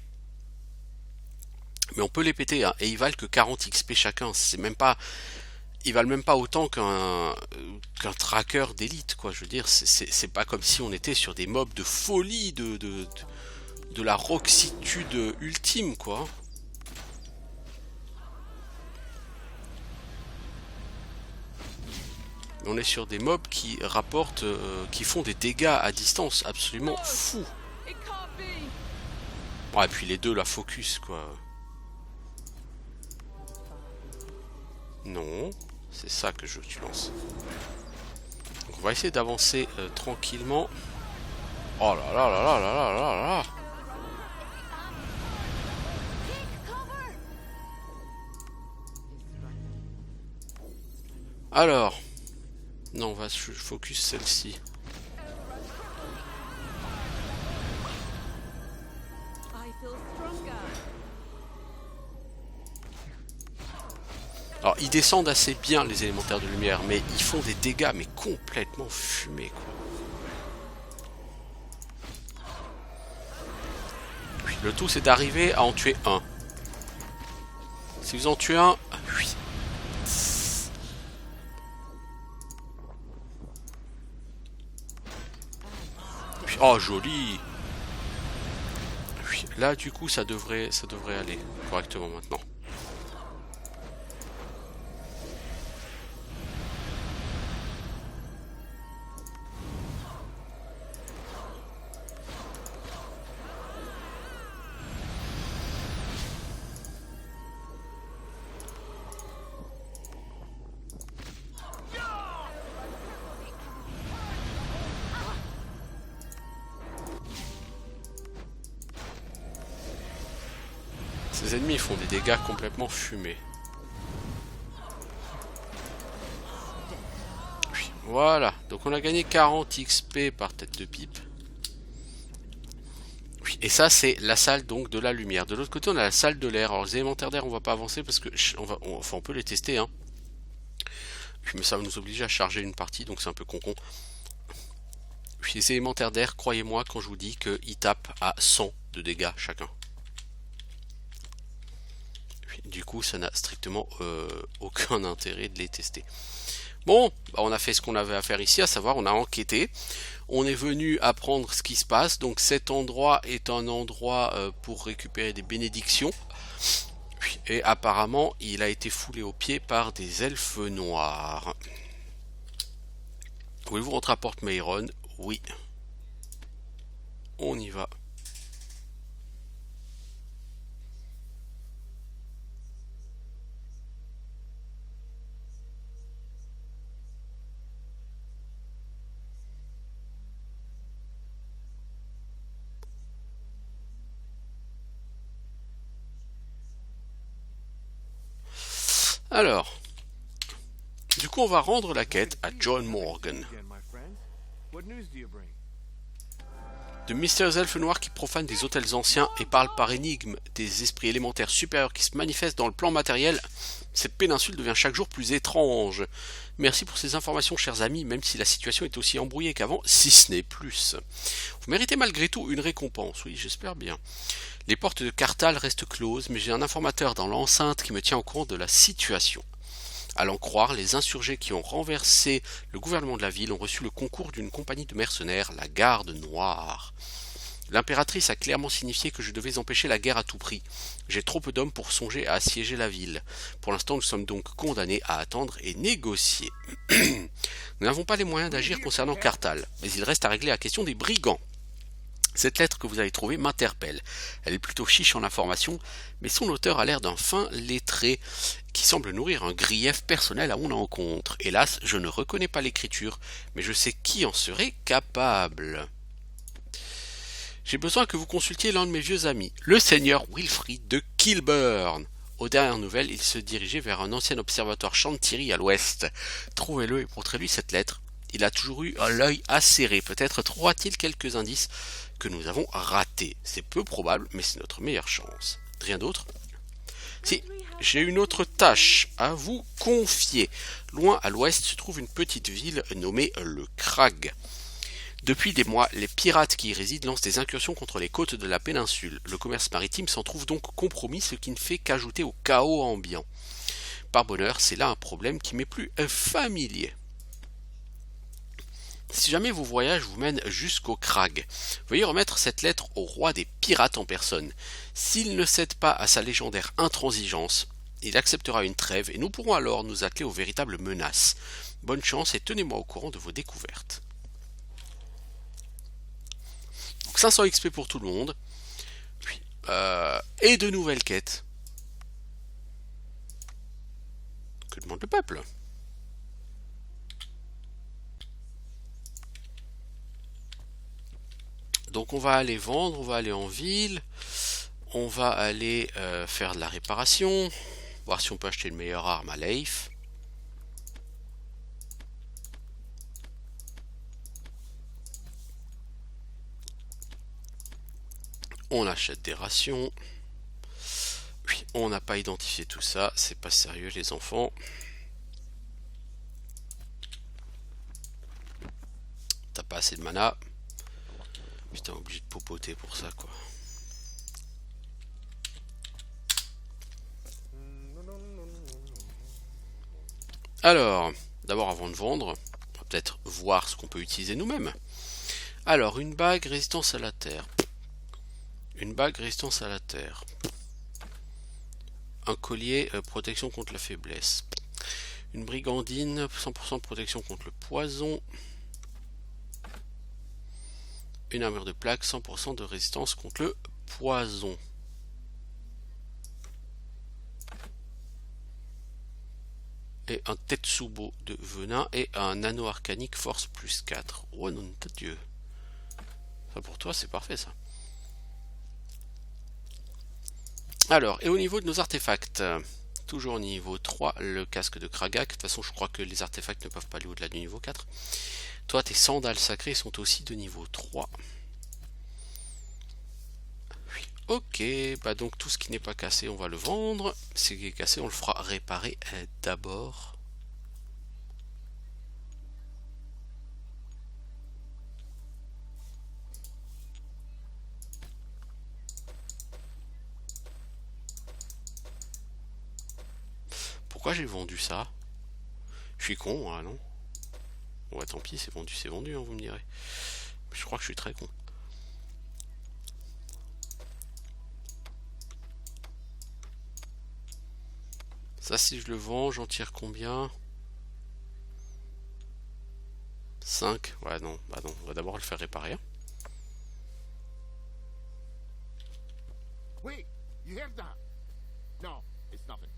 Mais on peut les péter hein. Et ils valent que 40 XP chacun. C'est même pas. Ils valent même pas autant qu'un tracker d'élite quoi. Je veux dire, c'est pas comme si on était sur des mobs de folie de la roxitude ultime quoi. On est sur des mobs qui rapportent, qui font des dégâts à distance absolument fous. Ouais, et puis les deux la focus quoi. Non, c'est ça que je veux que tu lances. Donc on va essayer d'avancer tranquillement. Oh là là là là là là là là. Alors. Non, on va focus celle-ci. Alors, ils descendent assez bien, les élémentaires de lumière, mais ils font des dégâts, mais complètement fumés, quoi. Puis, le tout, c'est d'arriver à en tuer un. Si vous en tuez un... Oui. Oh joli. Là du coup ça devrait aller correctement maintenant. Ces ennemis font des dégâts complètement fumés. Voilà, donc on a gagné 40 XP par tête de pipe. Oui, et ça c'est la salle donc de la lumière. De l'autre côté on a la salle de l'air. Alors les élémentaires d'air on va pas avancer parce que on peut les tester hein. Mais ça va nous obliger à charger une partie donc c'est un peu con. Puis les élémentaires d'air, croyez-moi quand je vous dis qu'ils tapent à 100 de dégâts chacun. Puis, du coup ça n'a strictement aucun intérêt de les tester. Bon, bah on a fait ce qu'on avait à faire ici, à savoir on a enquêté, on est venu apprendre ce qui se passe, donc cet endroit est un endroit pour récupérer des bénédictions, et apparemment il a été foulé aux pieds par des elfes noirs. Voulez-vous rentrer à Port Meyron? Oui. On y va. Alors, du coup on va rendre la quête à John Morgan. De mystérieux elfes noirs qui profanent des hôtels anciens et parlent par énigme des esprits élémentaires supérieurs qui se manifestent dans le plan matériel, cette péninsule devient chaque jour plus étrange. Merci pour ces informations, chers amis, même si la situation est aussi embrouillée qu'avant, si ce n'est plus. Vous méritez malgré tout une récompense, oui, j'espère bien. Les portes de Carthal restent closes, mais j'ai un informateur dans l'enceinte qui me tient au courant de la situation. À l'en croire, les insurgés qui ont renversé le gouvernement de la ville ont reçu le concours d'une compagnie de mercenaires, la Garde Noire. L'impératrice a clairement signifié que je devais empêcher la guerre à tout prix. J'ai trop peu d'hommes pour songer à assiéger la ville. Pour l'instant, nous sommes donc condamnés à attendre et négocier. Nous n'avons pas les moyens d'agir concernant Carthal, mais il reste à régler la question des brigands. Cette lettre que vous avez trouvée m'interpelle. Elle est plutôt chiche en information, mais son auteur a l'air d'un fin lettré qui semble nourrir un grief personnel à mon encontre. Hélas, je ne reconnais pas l'écriture, mais je sais qui en serait capable. J'ai besoin que vous consultiez l'un de mes vieux amis, le seigneur Wilfrid de Kilburn. Aux dernières nouvelles, il se dirigeait vers un ancien observatoire Chantilly à l'ouest. Trouvez-le et montrez-lui cette lettre. Il a toujours eu l'œil acéré. Peut-être trouvera-t-il quelques indices que nous avons ratés. C'est peu probable, mais c'est notre meilleure chance. Rien d'autre? Si, j'ai une autre tâche à vous confier. Loin à l'ouest se trouve une petite ville nommée le Crag. Depuis des mois, les pirates qui y résident lancent des incursions contre les côtes de la péninsule. Le commerce maritime s'en trouve donc compromis, ce qui ne fait qu'ajouter au chaos ambiant. Par bonheur, c'est là un problème qui m'est plus familier. Si jamais vos voyages vous mènent jusqu'au Crag, veuillez remettre cette lettre au roi des pirates en personne. S'il ne cède pas à sa légendaire intransigeance, il acceptera une trêve et nous pourrons alors nous atteler aux véritables menaces. Bonne chance et tenez-moi au courant de vos découvertes. Donc 500 XP pour tout le monde. Puis, et de nouvelles quêtes. Que demande le peuple ? Donc on va aller vendre, on va aller en ville, on va aller faire de la réparation, voir si on peut acheter une meilleure arme à Leif. On achète des rations. Oui, on n'a pas identifié tout ça, c'est pas sérieux les enfants. T'as pas assez de mana. Putain, obligé de popoter pour ça, quoi. Alors, d'abord avant de vendre, on va peut-être voir ce qu'on peut utiliser nous-mêmes. Alors, une bague résistance à la terre. Une bague résistance à la terre. Un collier protection contre la faiblesse. Une brigandine 100% de protection contre le poison. Une armure de plaque 100% de résistance contre le poison. Et un Tetsubo de venin et un anneau arcanique force plus 4. Oh non de Dieu. Ça pour toi c'est parfait ça. Alors, et au niveau de nos artefacts, toujours au niveau 3, le casque de Kragak. De toute façon, je crois que les artefacts ne peuvent pas aller au-delà du niveau 4. Toi, tes sandales sacrées sont aussi de niveau 3. Ok, bah donc tout ce qui n'est pas cassé, on va le vendre. Ce qui est cassé, on le fera réparer d'abord. Pourquoi j'ai vendu ça? Je suis con, hein, non? Ouais, tant pis, c'est vendu, hein, vous me direz. Je crois que je suis très con. Ça, si je le vends, j'en tire combien? 5. Ouais, non, bah non, on va d'abord le faire réparer. Wait, you heard that? No, it's nothing.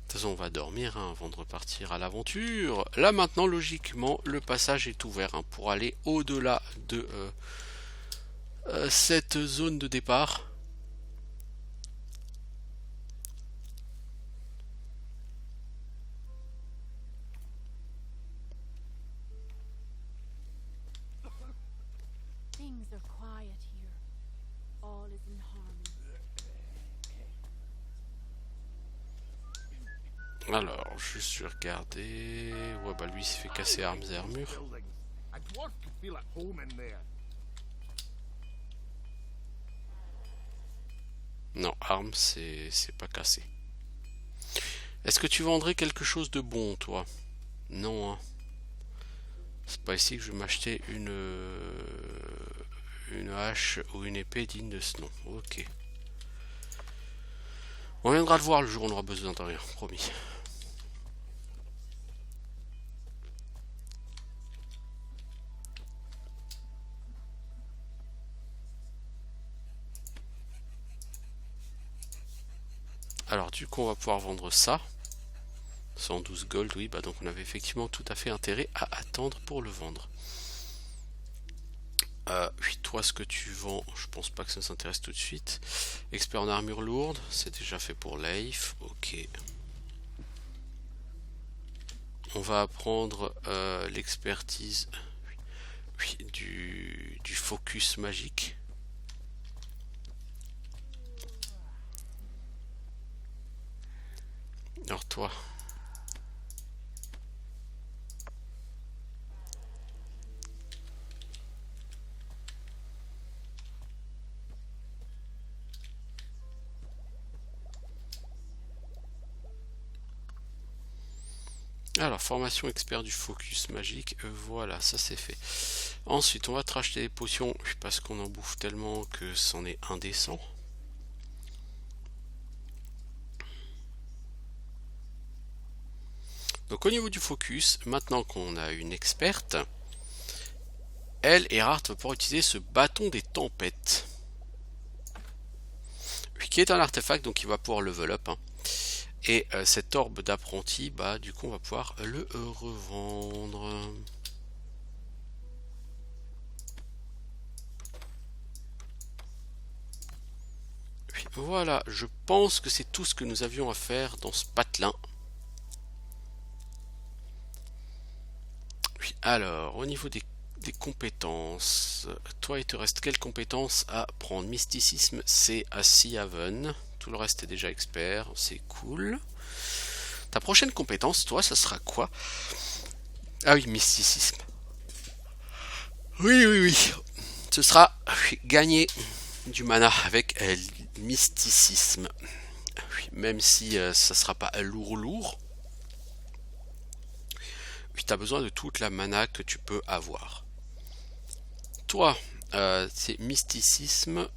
De toute façon, on va dormir hein, avant de repartir à l'aventure. Là, maintenant, logiquement, le passage est ouvert hein, pour aller au-delà de cette zone de départ. Things are quiet here. All is in harmony. Alors, juste je vais regarder. Ouais, bah lui, il s'est fait casser armes et armures. A dwarf could feel at home in there. Non, armes, c'est pas cassé. Est-ce que tu vendrais quelque chose de bon, toi? Non, hein. C'est pas ici que je vais m'acheter une hache ou une épée digne de ce nom. Ok. On viendra le voir le jour où on aura besoin de rien, promis. Alors du coup on va pouvoir vendre ça. 112 gold, oui, bah donc on avait effectivement tout à fait intérêt à attendre pour le vendre. Oui, toi ce que tu vends, je pense pas que ça nous intéresse tout de suite. Expert en armure lourde, c'est déjà fait pour Leif, ok. On va apprendre l'expertise du focus magique. Alors toi. Alors, formation expert du focus magique, voilà, ça c'est fait. Ensuite, on va te racheter des potions, parce qu'on en bouffe tellement que c'en est indécent. Donc au niveau du focus, maintenant qu'on a une experte, elle, Erhardt, va pouvoir utiliser ce bâton des tempêtes. Qui est un artefact, donc il va pouvoir level up. Hein. Et cet orbe d'apprenti, bah du coup on va pouvoir le revendre. Voilà, je pense que c'est tout ce que nous avions à faire dans ce patelin. Oui, alors, au niveau des compétences, toi il te reste quelles compétences à prendre? Mysticisme, c'est à Sea Haven. Tout le reste est déjà expert, c'est cool. Ta prochaine compétence, toi, ça sera quoi? Ah oui, mysticisme. Oui. Ce sera gagner du mana avec mysticisme. Oui, même si ça sera pas lourd. Oui, tu as besoin de toute la mana que tu peux avoir. Toi, c'est mysticisme,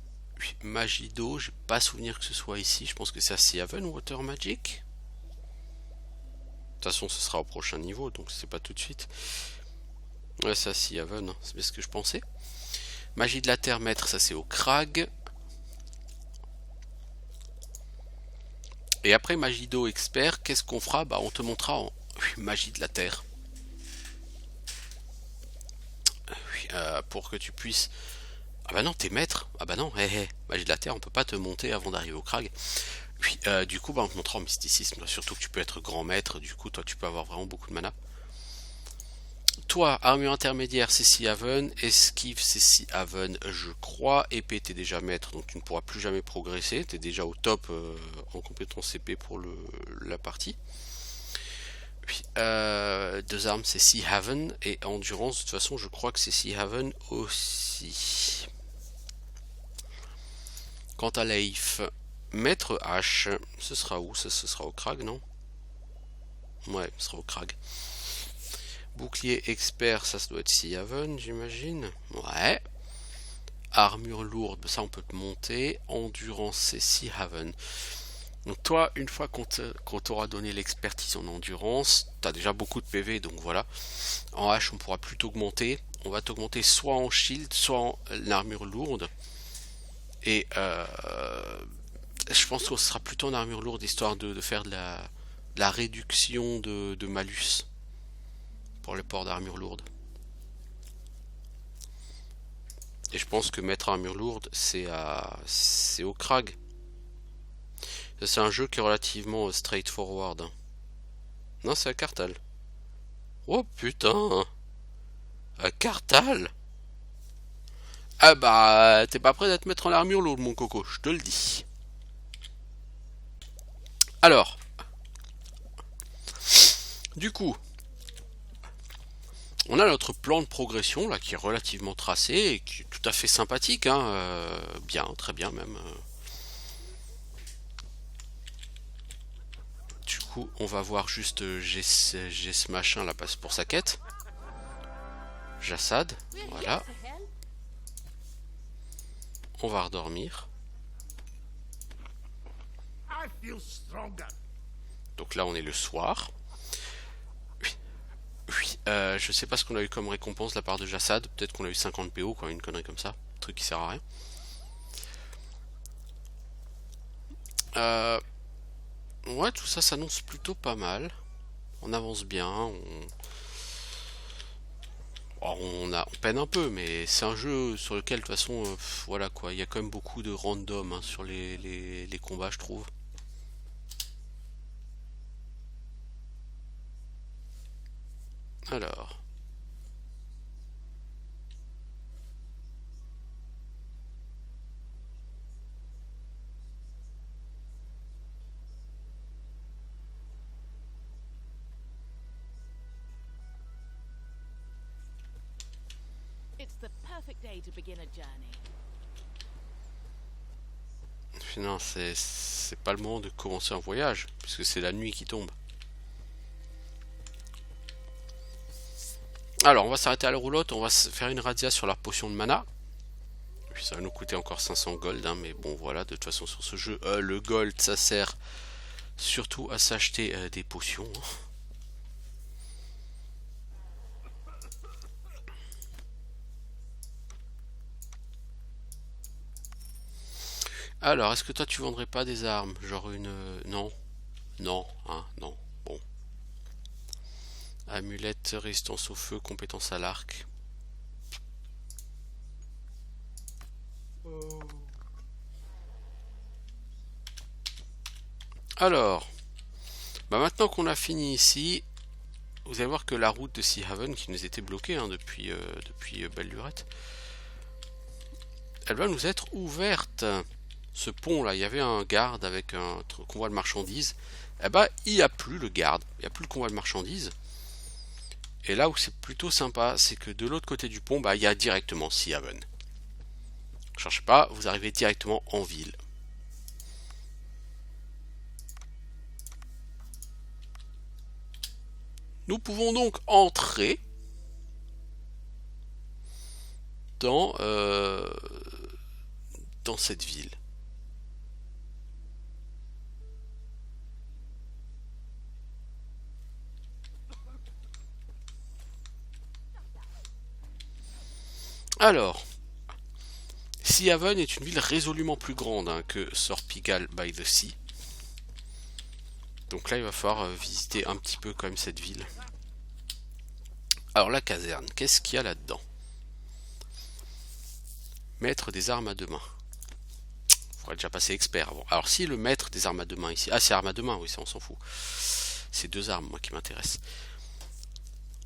magie d'eau, j'ai pas souvenir que ce soit ici, je pense que c'est à Sea Haven, Water Magic. De toute façon, ce sera au prochain niveau, donc c'est pas tout de suite. Ouais, c'est à Sea Haven, hein, c'est bien ce que je pensais. Magie de la terre, maître, ça c'est au Crag. Et après magie d'eau expert, qu'est-ce qu'on fera? Bah on te montrera en magie de la terre. Pour que tu puisses... Ah bah non, t'es maître. Ah bah non, magie de la terre, on peut pas te monter avant d'arriver au Krag. Puis du coup, bah on te montrera en mysticisme, surtout que tu peux être grand maître, du coup toi tu peux avoir vraiment beaucoup de mana. Toi, armure intermédiaire, c'est Sea Haven. Esquive, c'est Sea Haven, je crois. Épée, t'es déjà maître, donc tu ne pourras plus jamais progresser. T'es déjà au top en compétence épée pour la partie. Puis, deux armes, c'est Sea Haven. Et endurance, de toute façon, je crois que c'est Sea Haven aussi. Quant à Leif, maître H, ce sera où? Ce sera au Krag, non? Ouais, ce sera au Krag. Bouclier expert, ça doit être Sea Haven, j'imagine. Ouais. Armure lourde, ça on peut te monter. Endurance, c'est Sea Haven. Donc toi, une fois qu'on t'aura donné l'expertise en endurance, t'as déjà beaucoup de PV, donc voilà. En H, on pourra plus t'augmenter. On va t'augmenter soit en shield, soit en armure lourde. Et je pense qu'on sera plutôt en armure lourde, histoire de faire de la réduction de malus pour le port d'armure lourde. Et je pense que mettre armure lourde, c'est au Krag. C'est un jeu qui est relativement straightforward. Non, c'est à Kartal. Oh putain, à Kartal. Ah bah, t'es pas prêt à te mettre en armure lourde, mon coco, je te le dis. Alors, du coup, on a notre plan de progression là qui est relativement tracé et qui est tout à fait sympathique, hein, bien, très bien même. Du coup, on va voir juste j'ai ce machin là passe pour sa quête. Jassad, voilà. On va redormir. Donc là, on est le soir. Oui, je sais pas ce qu'on a eu comme récompense de la part de Jassad. Peut-être qu'on a eu 50 PO, quoi, une connerie comme ça. Un truc qui sert à rien. Ouais, tout ça s'annonce plutôt pas mal. On avance bien. On peine un peu, mais c'est un jeu sur lequel, de toute façon, voilà quoi. Il y a quand même beaucoup de random hein, sur les combats, je trouve. Alors. It's the perfect day to begin a journey. Non, c'est pas le moment de commencer un voyage, puisque c'est la nuit qui tombe. Alors, on va s'arrêter à la roulotte, on va faire une razzia sur la potion de mana. Puis ça va nous coûter encore 500 gold, hein, mais bon voilà, de toute façon sur ce jeu, le gold ça sert surtout à s'acheter des potions. Alors, est-ce que toi tu vendrais pas des armes? Genre une... non. Non, hein, non. Bon. Amulette, résistance au feu, compétence à l'arc. Alors, bah maintenant qu'on a fini ici, vous allez voir que la route de Sea Haven, qui nous était bloquée hein, depuis Belle Lurette, elle va nous être ouverte. Ce pont là, il y avait un garde avec un convoi de marchandises. Eh ben, il n'y a plus le garde, il n'y a plus le convoi de marchandises. Et là où c'est plutôt sympa, c'est que de l'autre côté du pont, bah, il y a directement Sea Haven. Cherchez pas, vous arrivez directement en ville. Nous pouvons donc entrer dans cette ville. Alors, Sea Haven est une ville résolument plus grande hein, que Sorpigal by the Sea. Donc là, il va falloir visiter un petit peu quand même cette ville. Alors la caserne, qu'est-ce qu'il y a là-dedans? Maître des armes à deux mains. Il faudrait déjà passer expert avant. Alors si le maître des armes à deux mains ici... Ah, c'est armes à deux mains, oui, ça on s'en fout. C'est deux armes, moi, qui m'intéressent.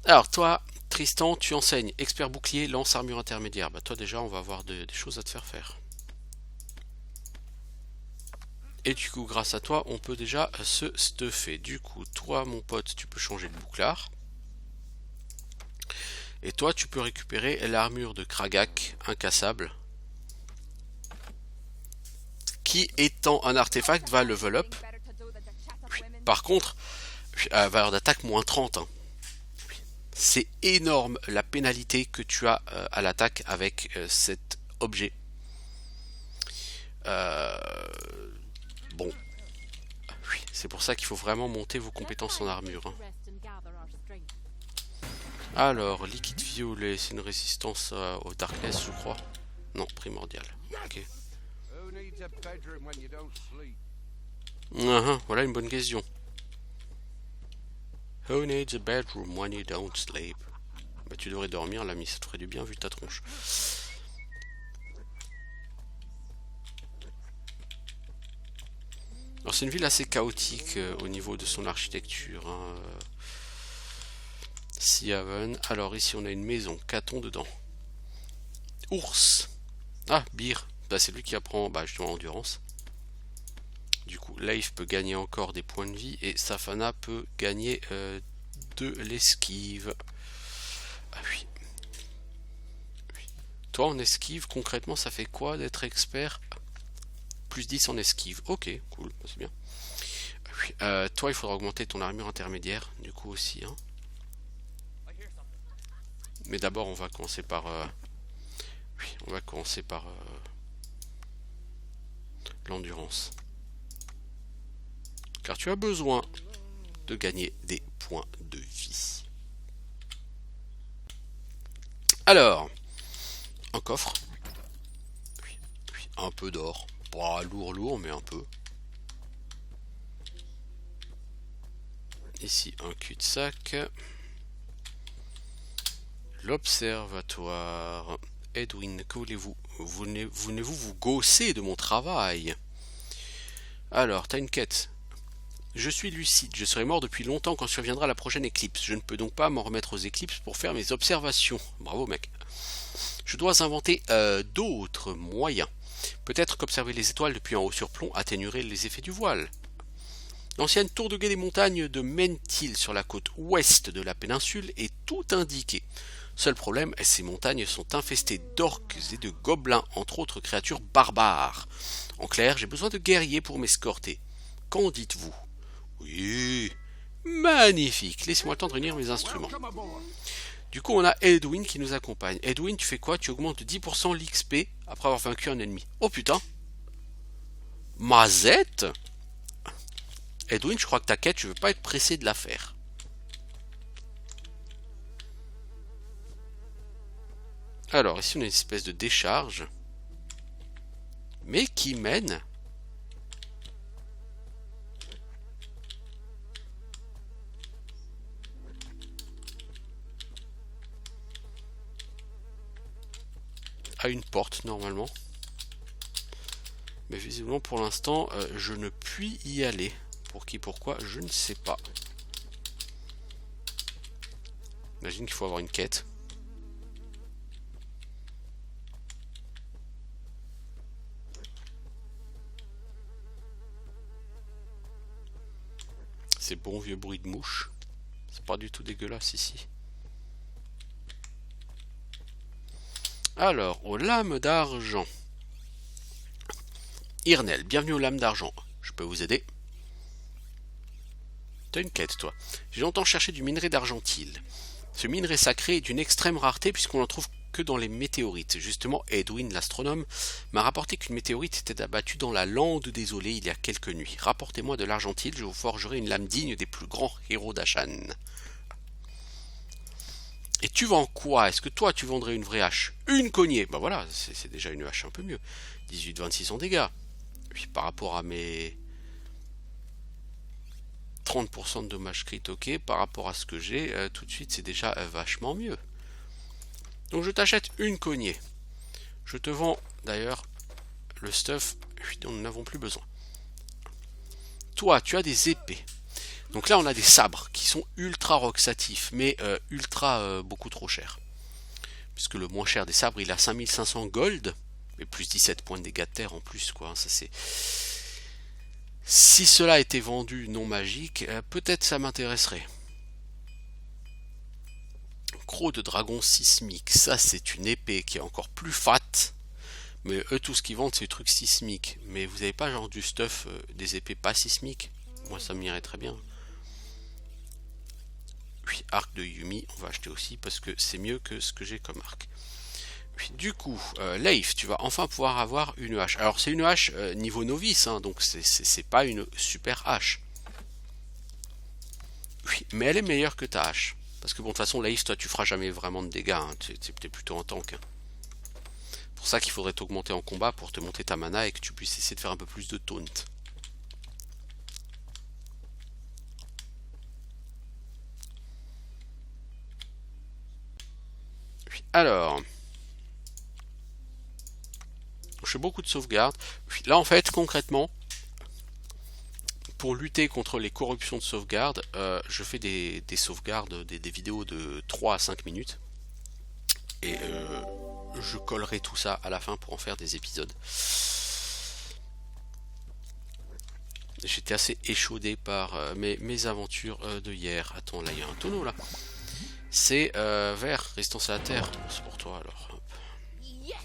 Alors toi, Tristan, tu enseignes expert bouclier, lance, armure intermédiaire. Bah toi déjà, on va avoir des choses à te faire. Et du coup, grâce à toi, on peut déjà se stuffer. Du coup, toi, mon pote, tu peux changer de bouclard. Et toi, tu peux récupérer l'armure de Kragak, incassable, qui, étant un artefact, va level up. Par contre, valeur d'attaque moins 30. Hein. C'est énorme la pénalité que tu as à l'attaque avec cet objet. Bon. Oui, c'est pour ça qu'il faut vraiment monter vos compétences en armure. Hein. Alors, liquide violet, c'est une résistance au darkness, je crois. Non, primordial. Ok. Voilà une bonne question. Who needs a bedroom when you don't sleep? Bah tu devrais dormir l'ami, ça te ferait du bien vu ta tronche. Alors c'est une ville assez chaotique au niveau de son architecture. Hein. Seahaven. Alors ici on a une maison, qu'a-t-on dedans? Ours. Ah, Beer. Bah, c'est lui qui apprend justement endurance. Du coup, Leif peut gagner encore des points de vie et Safana peut gagner de l'esquive. Ah oui. Toi en esquive, concrètement, ça fait quoi d'être expert? Plus 10 en esquive. Ok, cool, c'est bien. Oui. Toi, il faudra augmenter ton armure intermédiaire, du coup aussi. Hein. Mais d'abord, on va commencer par... Oui, on va commencer par l'endurance. Car tu as besoin de gagner des points de vie. Alors, un coffre. Oui, oui, un peu d'or. Pas lourd, mais un peu. Ici, un cul-de-sac. L'observatoire. Edwin, que voulez-vous? Voulez-vous vous gausser de mon travail? Alors, t'as une quête. Je suis lucide, je serai mort depuis longtemps quand surviendra la prochaine éclipse. Je ne peux donc pas m'en remettre aux éclipses pour faire mes observations. Bravo mec. Je dois inventer d'autres moyens. Peut-être qu'observer les étoiles depuis en haut sur plomb atténuerait les effets du voile. L'ancienne tour de guet des montagnes de Mentil sur la côte ouest de la péninsule est tout indiquée. Seul problème, ces montagnes sont infestées d'orques et de gobelins, entre autres créatures barbares. En clair, j'ai besoin de guerriers pour m'escorter. Qu'en dites-vous? Oui, magnifique. Laissez-moi le temps de réunir mes instruments. Du coup, on a Edwin qui nous accompagne. Edwin, tu fais quoi? Tu augmentes de 10% l'XP après avoir vaincu un ennemi. Oh putain! Mazette? Edwin, je crois que ta quête, je veux pas être pressé de la faire. Alors, ici, on a une espèce de décharge. Mais qui mène à une porte, normalement. Mais visiblement, pour l'instant, je ne puis y aller. Pour qui, pourquoi, je ne sais pas. J'imagine qu'il faut avoir une quête. Ces bons vieux bruits de mouche. C'est pas du tout dégueulasse ici. Alors, aux lames d'argent. Irnel, bienvenue aux lames d'argent. Je peux vous aider? T'as une quête, toi. J'ai longtemps cherché du minerai d'argentile. Ce minerai sacré est d'une extrême rareté puisqu'on n'en trouve que dans les météorites. Justement, Edwin, l'astronome, m'a rapporté qu'une météorite était abattue dans la lande désolée il y a quelques nuits. Rapportez-moi de l'argentile, je vous forgerai une lame digne des plus grands héros d'Ashan. Et tu vends quoi? Est-ce que toi tu vendrais une vraie hache? Une cognée? Bah voilà, c'est déjà une hache un peu mieux. 18-26 en dégâts. Puis par rapport à mes 30% de dommages crit, ok, par rapport à ce que j'ai, tout de suite c'est déjà vachement mieux. Donc je t'achète une cognée. Je te vends d'ailleurs le stuff dont nous n'avons plus besoin. Toi, tu as des épées. Donc là on a des sabres qui sont ultra roxatifs, mais ultra beaucoup trop chers. Puisque le moins cher des sabres il a 5500 gold, et plus 17 points de dégâts de terre en plus, quoi. Ça c'est... Si cela était vendu non magique, peut-être ça m'intéresserait. Croc de dragon sismique, ça c'est une épée qui est encore plus fat. Mais eux tout ce qu'ils vendent c'est des trucs sismiques. Mais vous avez pas genre du stuff, des épées pas sismiques? Moi ça m'irait très bien. Puis arc de Yumi, on va acheter aussi parce que c'est mieux que ce que j'ai comme arc. Puis du coup, Leif, tu vas enfin pouvoir avoir une hache. Alors c'est une hache niveau novice, hein, donc c'est pas une super hache. Oui, mais elle est meilleure que ta hache. Parce que bon, de toute façon, Leif, toi tu feras jamais vraiment de dégâts, hein, t'es plutôt en tank. Hein. Pour ça qu'il faudrait t'augmenter en combat pour te monter ta mana et que tu puisses essayer de faire un peu plus de taunt. Oui, alors... Je fais beaucoup de sauvegardes. Là en fait concrètement pour lutter contre les corruptions de sauvegarde, je fais des sauvegardes, des vidéos de 3 à 5 minutes et je collerai tout ça à la fin pour en faire des épisodes. J'étais assez échaudé par mes aventures de hier. Attends, là il y a un tonneau là. C'est vert, résistance à la terre. C'est pour toi alors. Hop. Yes!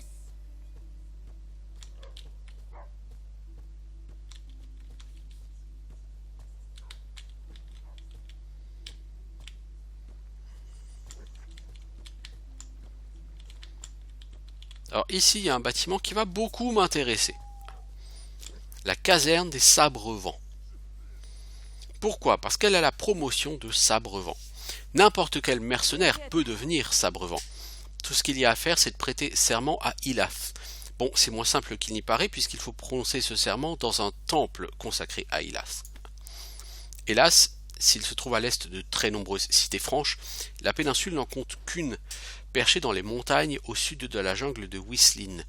Alors ici il y a un bâtiment qui va beaucoup m'intéresser. La caserne des sabre-vent. Pourquoi? Parce qu'elle a la promotion de sabre-vent. N'importe quel mercenaire peut devenir sabre-vent. Tout ce qu'il y a à faire c'est de prêter serment à Ilath. Bon, c'est moins simple qu'il n'y paraît puisqu'il faut prononcer ce serment dans un temple consacré à Ilath. Hélas, s'il se trouve à l'est de très nombreuses cités franches, la péninsule n'en compte qu'une, perchée dans les montagnes au sud de la jungle de Whistling.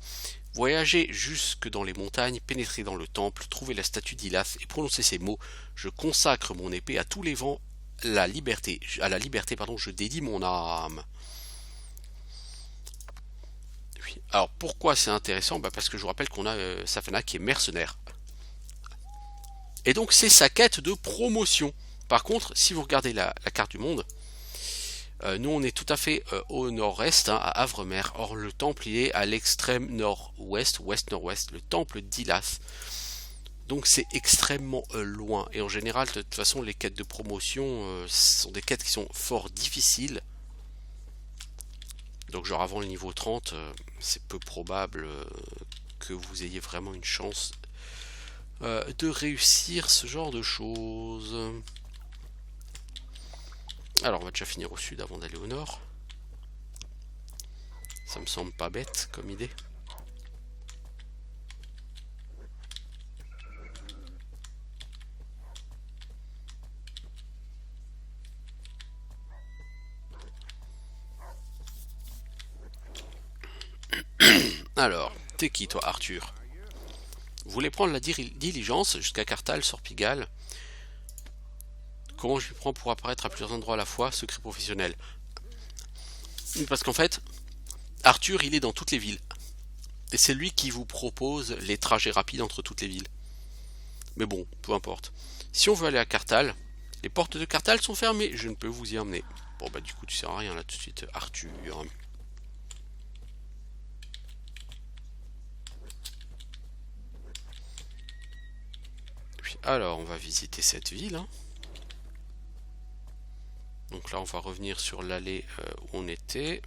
Voyagez jusque dans les montagnes, pénétrez dans le temple, trouvez la statue d'Ilath et prononcez ces mots. Je consacre mon épée à tous les vents, à la liberté, je dédie mon âme. Oui. Alors pourquoi c'est intéressant? Parce que je vous rappelle qu'on a Safana qui est mercenaire. Et donc c'est sa quête de promotion. Par contre, si vous regardez la carte du monde, nous on est tout à fait au nord-est, hein, à Havremer. Or le temple il est à l'extrême nord-ouest, ouest-nord-ouest, le temple d'Ilath. Donc c'est extrêmement loin. Et en général, de toute façon, les quêtes de promotion sont des quêtes qui sont fort difficiles. Donc genre avant le niveau 30, c'est peu probable que vous ayez vraiment une chance de réussir ce genre de choses. Alors on va déjà finir au sud avant d'aller au nord. Ça me semble pas bête comme idée. Alors, t'es qui toi Arthur? Vous voulez prendre la diligence jusqu'à Carthal, Sorpigal? Comment je m'y prends pour apparaître à plusieurs endroits à la fois? Secret professionnel. Parce qu'en fait, Arthur il est dans toutes les villes. Et c'est lui qui vous propose les trajets rapides entre toutes les villes. Mais bon, peu importe. Si on veut aller à Carthal, les portes de Carthal sont fermées, je ne peux vous y emmener. Bon bah du coup tu sers à rien là tout de suite, Arthur. Alors, on va visiter cette ville. Hein. Donc là, on va revenir sur l'allée où on était.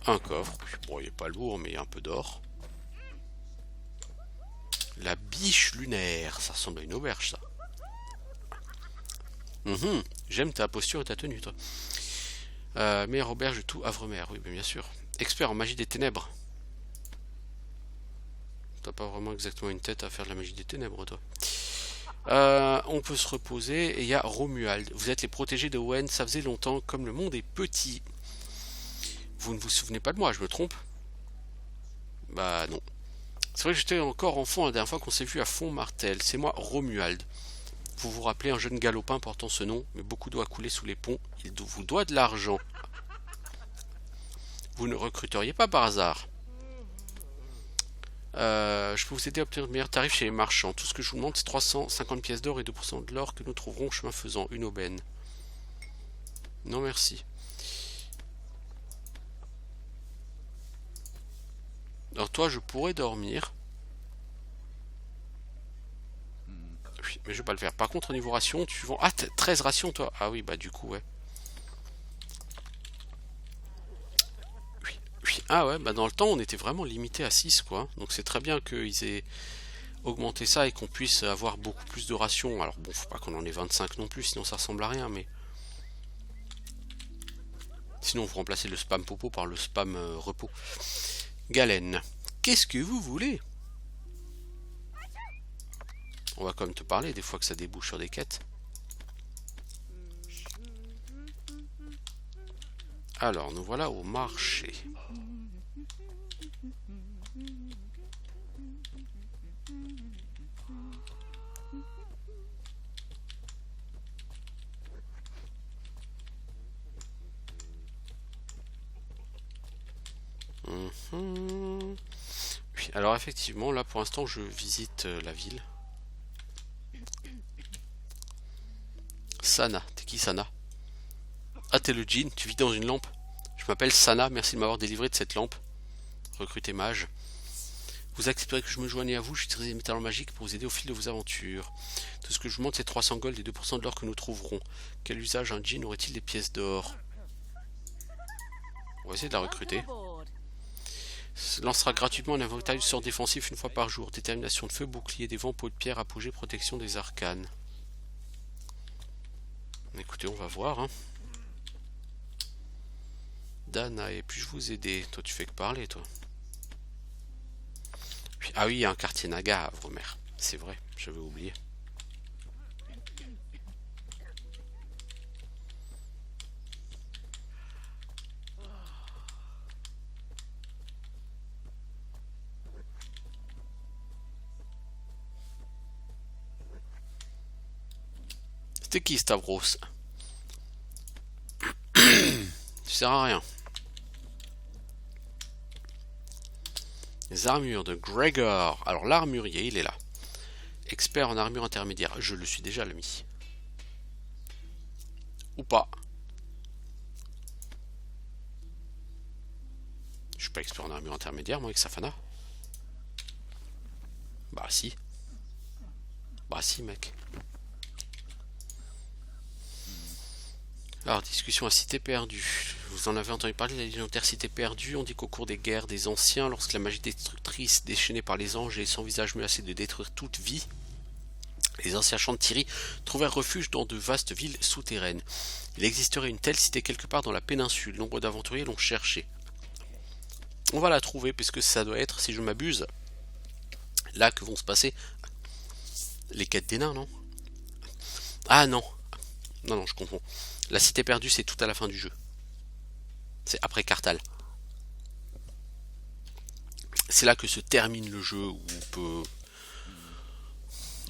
Un coffre. Bon, il n'est pas lourd, mais il y a un peu d'or. La biche lunaire. Ça ressemble à une auberge, ça. J'aime ta posture et ta tenue, toi. Meilleure auberge de tout Havremer. Oui, bien sûr. Expert en magie des ténèbres. T'as pas vraiment exactement une tête à faire de la magie des ténèbres, toi. On peut se reposer. Et il y a Romuald. Vous êtes les protégés de Owen. Ça faisait longtemps. Comme le monde est petit. Vous ne vous souvenez pas de moi, je me trompe? Bah non. C'est vrai que j'étais encore enfant la dernière fois qu'on s'est vu à Font-Martel. C'est moi, Romuald. Vous vous rappelez un jeune galopin portant ce nom, mais beaucoup d'eau a coulé sous les ponts. Il vous doit de l'argent. Vous ne recruteriez pas par hasard? Je peux vous aider à obtenir de meilleurs tarifs chez les marchands. Tout ce que je vous demande, c'est 350 pièces d'or et 2% de l'or que nous trouverons chemin faisant. Une aubaine. Non, merci. Alors toi, je pourrais dormir. Oui, mais je vais pas le faire. Par contre, au niveau ration, tu vends... Ah, 13 rations, toi. Ah oui, bah du coup, ouais. Oui, oui. Ah ouais, bah dans le temps, on était vraiment limité à 6, quoi. Donc c'est très bien qu'ils aient augmenté ça et qu'on puisse avoir beaucoup plus de rations. Alors bon, faut pas qu'on en ait 25 non plus, sinon ça ressemble à rien, mais... Sinon, vous remplacez le spam popo par le spam repos. Galen, qu'est-ce que vous voulez? On va quand même te parler des fois que ça débouche sur des quêtes. Alors, nous voilà au marché. Oui, alors effectivement, là pour l'instant je visite la ville. Sana, t'es qui Sana? Ah, t'es le djinn, tu vis dans une lampe. Je m'appelle Sana, merci de m'avoir délivré de cette lampe. Recruté mage. Vous accepterez que je me joigne à vous, j'utiliserai des métallons magiques pour vous aider au fil de vos aventures. Tout ce que je vous demande, c'est 300 gold et 2% de l'or que nous trouverons. Quel usage un djinn aurait-il des pièces d'or? On va essayer de la recruter. Lancera gratuitement un inventaire du sort défensif une fois par jour. Détermination de feu, bouclier des vents, peau de pierre, apogée, protection des arcanes. Écoutez, on va voir. Hein. Dana, et puis-je vous aider? Toi, tu fais que parler, toi. Ah oui, il y a un quartier Naga à Havremer. C'est vrai, j'avais oublié. C'était qui Stavros? Tu sers à rien. Les armures de Gregor. Alors l'armurier, il est là. Expert en armure intermédiaire. Je le suis déjà, l'ami. Ou pas. Je suis pas expert en armure intermédiaire, moi, avec Safana. Bah si. Bah si, mec. Alors, discussion à Cité Perdue. Vous en avez entendu parler de la légendaire Cité Perdue. On dit qu'au cours des guerres des anciens, lorsque la magie destructrice déchaînée par les anges et sans visage menacé de détruire toute vie, les anciens champs de Thierry trouvèrent refuge dans de vastes villes souterraines. Il existerait une telle cité quelque part dans la péninsule. Nombre d'aventuriers l'ont cherchée. On va la trouver, puisque ça doit être, si je m'abuse, là que vont se passer les quêtes des nains, non? Ah non. Non, je confonds. La cité perdue, c'est tout à la fin du jeu. C'est après Carthal. C'est là que se termine le jeu,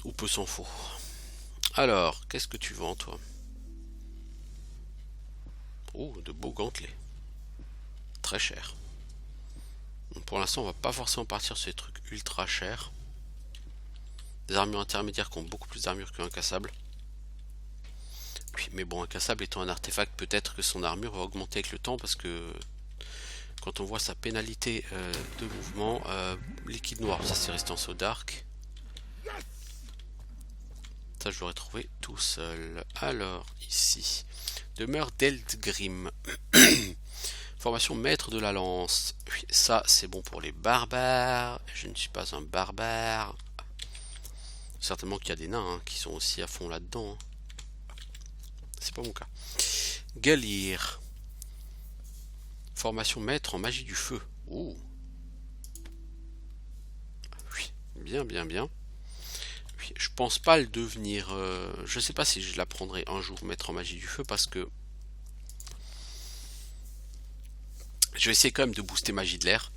ou peu s'en faut. Alors, qu'est-ce que tu vends, toi? Oh, de beaux gantelets. Très cher. Donc, pour l'instant, on va pas forcément partir sur des trucs ultra chers. Des armures intermédiaires qui ont beaucoup plus d'armure qu'incassable. Oui, mais bon, incassable étant un artefact, peut-être que son armure va augmenter avec le temps, parce que quand on voit sa pénalité de mouvement, liquide noir, ça c'est résistance au dark. Ça je l'aurais trouvé tout seul. Alors, ici, demeure d'Eldgrim. Formation maître de la lance. Oui, ça c'est bon pour les barbares. Je ne suis pas un barbare. Certainement qu'il y a des nains qui sont aussi à fond là-dedans. C'est pas mon cas. Galir. Formation maître en magie du feu. Oh. Oui. bien, bien, bien. Puis, je pense pas le devenir... je sais pas si je l'apprendrai un jour, maître en magie du feu, parce que... Je vais essayer quand même de booster magie de l'air.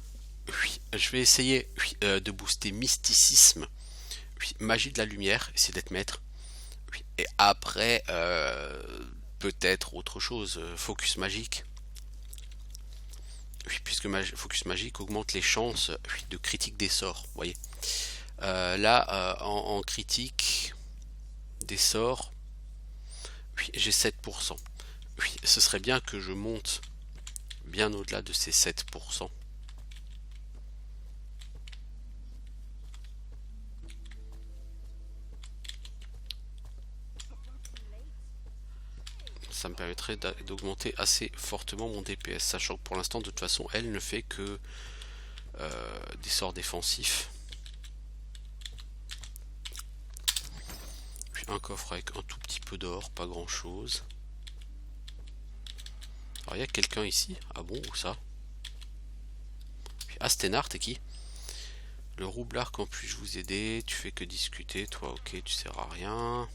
Oui, je vais essayer de booster mysticisme. Oui, magie de la lumière, essayer d'être maître. Oui, et après, peut-être autre chose, focus magique. Oui, puisque focus magique augmente les chances de critique des sorts, vous voyez. Là, en critique des sorts, oui, j'ai 7%. Oui, ce serait bien que je monte bien au-delà de ces 7%. Ça me permettrait d'augmenter assez fortement mon DPS, sachant que pour l'instant, de toute façon, elle ne fait que des sorts défensifs. Puis un coffre avec un tout petit peu d'or, pas grand chose. Alors il y a quelqu'un ici. Ah bon, où ça? Ah, Sténard, t'es qui? Le roublard, quand puis-je vous aider? Tu fais que discuter, toi, ok, tu sers à rien.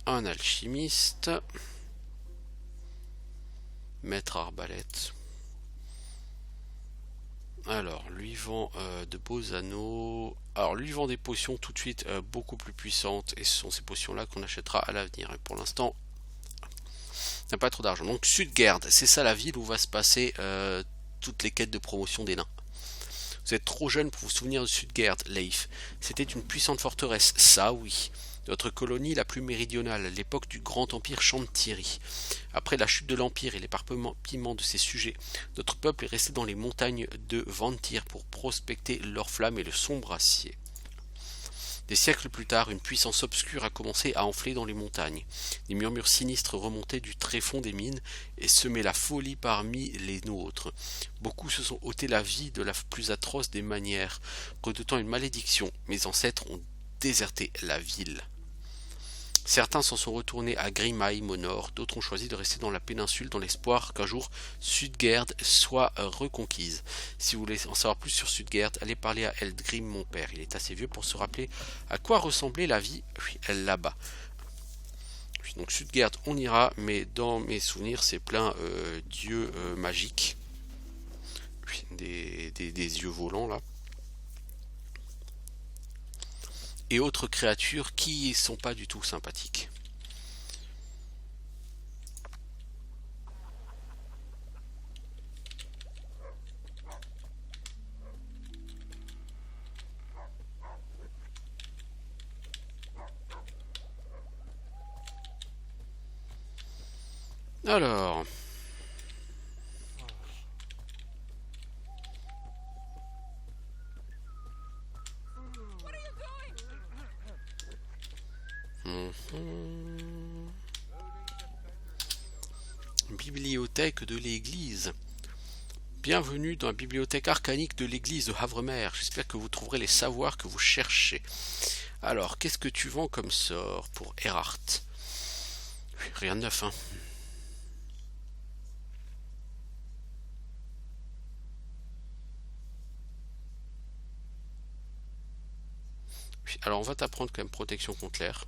Un alchimiste. Maître arbalète. Alors, lui vend de beaux anneaux. Alors, lui vend des potions tout de suite beaucoup plus puissantes. Et ce sont ces potions-là qu'on achètera à l'avenir. Et pour l'instant, on n'a pas trop d'argent. Donc, Sudgerd, c'est ça la ville où va se passer toutes les quêtes de promotion des nains. Vous êtes trop jeune pour vous souvenir de Sudgerd, Leif. C'était une puissante forteresse, ça oui. Notre colonie la plus méridionale, l'époque du grand empire Chantilly. Après la chute de l'empire et l'éparpillement de ses sujets, notre peuple est resté dans les montagnes de Ventir pour prospecter leur flamme et le sombre acier. Des siècles plus tard, une puissance obscure a commencé à enfler dans les montagnes. Des murmures sinistres remontaient du tréfonds des mines et semaient la folie parmi les nôtres. Beaucoup se sont ôté la vie de la plus atroce des manières, redoutant une malédiction. Mes ancêtres ont déserté la ville. Certains s'en sont retournés à Grimheim au nord, d'autres ont choisi de rester dans la péninsule dans l'espoir qu'un jour Sudgerd soit reconquise. Si vous voulez en savoir plus sur Sudgerd, allez parler à Eldgrim, mon père. Il est assez vieux pour se rappeler à quoi ressemblait la vie là-bas. Donc Sudgerd, on ira, mais dans mes souvenirs, c'est plein d'yeux magiques. Des yeux volants, là. Et autres créatures qui sont pas du tout sympathiques. Alors... Bibliothèque de l'église. Bienvenue dans la bibliothèque arcanique de l'église de Havremer. J'espère que vous trouverez les savoirs que vous cherchez. Alors, qu'est-ce que tu vends comme sort pour Erhard? Rien de neuf, hein. Alors, on va t'apprendre quand même protection contre l'air.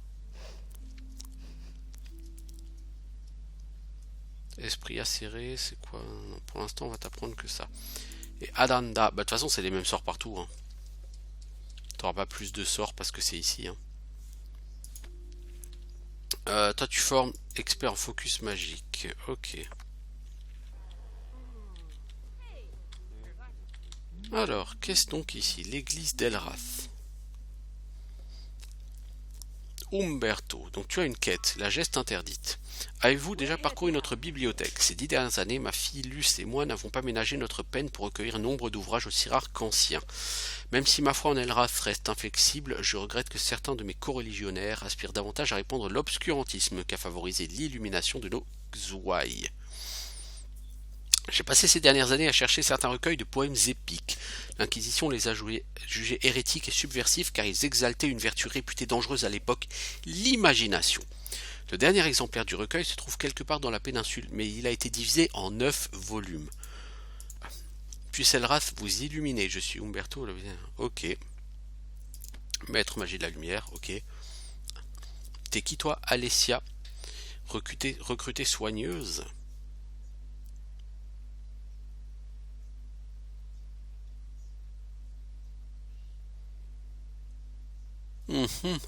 Esprit acéré, c'est quoi? Non, pour l'instant, on va t'apprendre que ça. Et Adanda, bah de toute façon, c'est les mêmes sorts partout. Hein. T'auras pas plus de sorts parce que c'est ici. Hein. Toi, tu formes expert en focus magique. Ok. Alors, qu'est-ce donc ici? L'église d'Elrath. Umberto, donc tu as une quête, la geste interdite. Avez-vous déjà parcouru notre bibliothèque? Ces 10 dernières années, ma fille Luce et moi n'avons pas ménagé notre peine pour recueillir nombre d'ouvrages aussi rares qu'anciens. Même si ma foi en Elrath reste inflexible, je regrette que certains de mes coreligionnaires aspirent davantage à répandre l'obscurantisme qu'à favoriser l'illumination de nos Xuai. J'ai passé ces dernières années à chercher certains recueils de poèmes épiques. L'Inquisition les a jugés hérétiques et subversifs car ils exaltaient une vertu réputée dangereuse à l'époque, l'imagination. Le dernier exemplaire du recueil se trouve quelque part dans la péninsule, mais il a été divisé en 9 volumes. Puisse Elrath vous illuminer. Je suis Umberto. Ok. Maître magie de la lumière. Ok. T'es qui toi? Alessia. Recrutée soigneuse.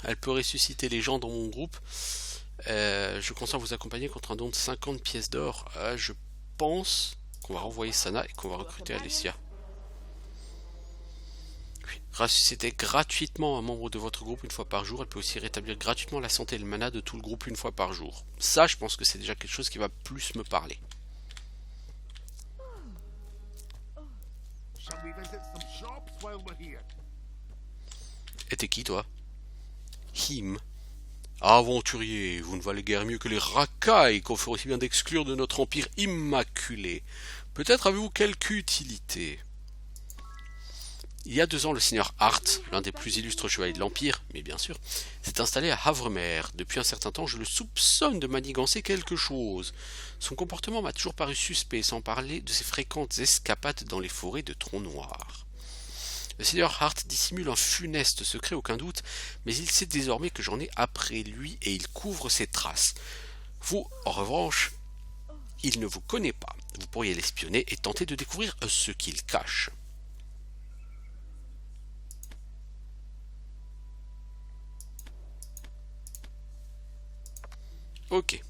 Elle peut ressusciter les gens dans mon groupe. Je consens à vous accompagner contre un don de 50 pièces d'or. Je pense qu'on va renvoyer Sana et qu'on va recruter Alessia. Oui. Ressusciter gratuitement un membre de votre groupe une fois par jour. Elle peut aussi rétablir gratuitement la santé et le mana de tout le groupe une fois par jour. Ça, je pense que c'est déjà quelque chose qui va plus me parler. Shall we visit some shops while we're here? Et t'es qui toi? Him. Aventurier, vous ne valez guère mieux que les racailles qu'on ferait aussi bien d'exclure de notre empire immaculé. Peut-être avez-vous quelque utilité. Il y a 2 ans, le seigneur Hart, l'un des plus illustres chevaliers de l'Empire, mais bien sûr, s'est installé à Havremer. Depuis un certain temps, je le soupçonne de manigancer quelque chose. Son comportement m'a toujours paru suspect, sans parler de ses fréquentes escapades dans les forêts de Tronc Noir. Le seigneur Hart dissimule un funeste secret, aucun doute, mais il sait désormais que j'en ai après lui et il couvre ses traces. Vous, en revanche, il ne vous connaît pas. Vous pourriez l'espionner et tenter de découvrir ce qu'il cache. Ok.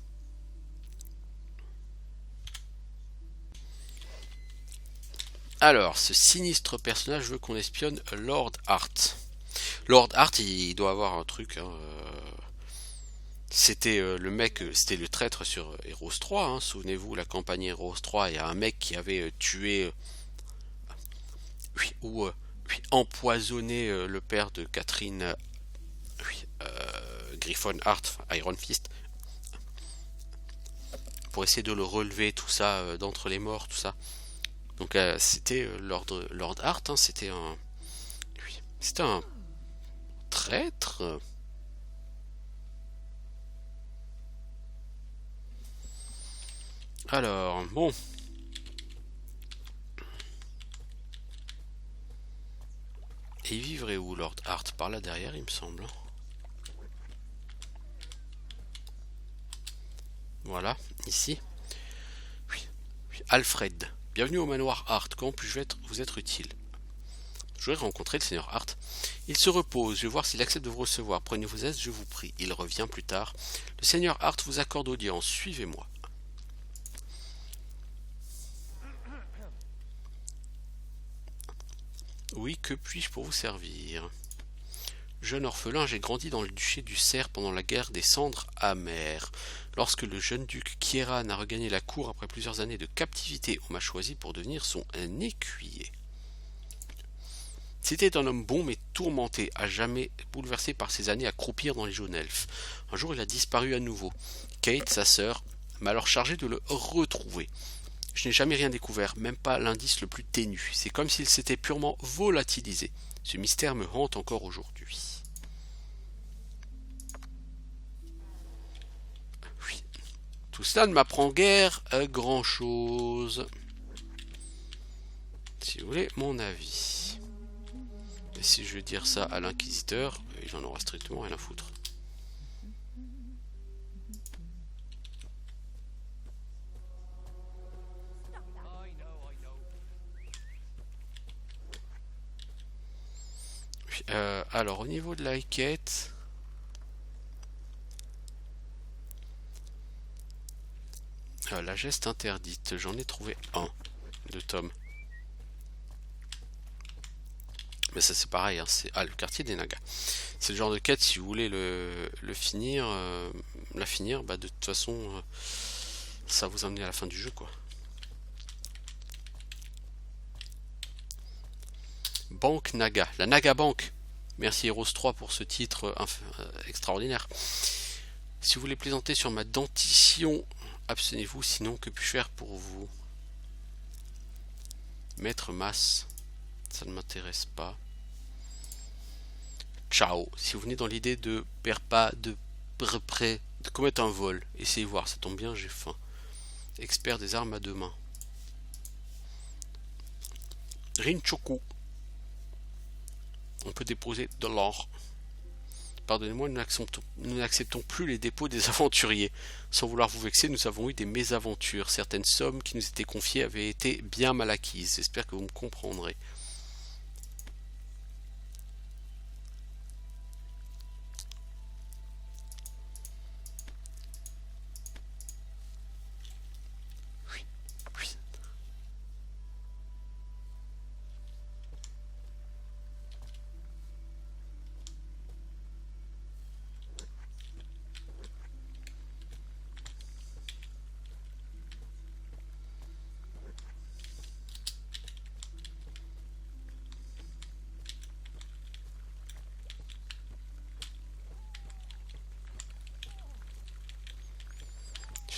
Alors, ce sinistre personnage veut qu'on espionne Lord Hart. Lord Hart, il doit avoir un truc. Hein, c'était le mec, c'était le traître sur Heroes 3. Hein, souvenez-vous, la campagne Heroes 3, il y a un mec qui avait tué ou empoisonné le père de Catherine Griffon Hart, Iron Fist, pour essayer de le relever, tout ça, d'entre les morts, tout ça. Donc c'était Lord Hart, hein, c'était un traître. Alors, bon. Et il vivrait où, Lord Hart? Par là derrière, il me semble. Voilà, ici. Oui. Alfred. Bienvenue au manoir Hart. Comment puis-je vous être utile? Je voudrais rencontrer le seigneur Hart. Il se repose. Je vais voir s'il accepte de vous recevoir. Prenez vos aises, je vous prie. Il revient plus tard. Le seigneur Hart vous accorde audience. Suivez-moi. Oui, que puis-je pour vous servir? Jeune orphelin, j'ai grandi dans le duché du Cerf pendant la guerre des cendres amères. Lorsque le jeune duc Kieran a regagné la cour après plusieurs années de captivité, on m'a choisi pour devenir son écuyer. C'était un homme bon mais tourmenté, à jamais bouleversé par ses années à croupir dans les jaunes elfes. Un jour il a disparu à nouveau. Kate, sa sœur, m'a alors chargé de le retrouver. Je n'ai jamais rien découvert, même pas l'indice le plus ténu. C'est comme s'il s'était purement volatilisé. Ce mystère me hante encore aujourd'hui. Oui. Tout cela ne m'apprend guère à grand chose. Si vous voulez mon avis. Et si je veux dire ça à l'inquisiteur, il en aura strictement rien à foutre. Alors au niveau de la quête, la geste interdite, j'en ai trouvé un de Tom. Mais ça c'est pareil, hein, c'est le quartier des Nagas. C'est le genre de quête, si vous voulez la finir, bah de toute façon ça vous amener à la fin du jeu quoi. Banque Naga, la Naga Bank. Merci Heroes 3 pour ce titre extraordinaire. Si vous voulez plaisanter sur ma dentition, abstenez-vous, sinon que puis-je faire pour vous? Maître Masse, ça ne m'intéresse pas. Ciao. Si vous venez dans l'idée de commettre un vol, essayez voir, ça tombe bien, j'ai faim. Expert des armes à deux mains. Rinchoku. On peut déposer de l'or. Pardonnez-moi, nous n'acceptons plus les dépôts des aventuriers. Sans vouloir vous vexer, nous avons eu des mésaventures. Certaines sommes qui nous étaient confiées avaient été bien mal acquises. J'espère que vous me comprendrez.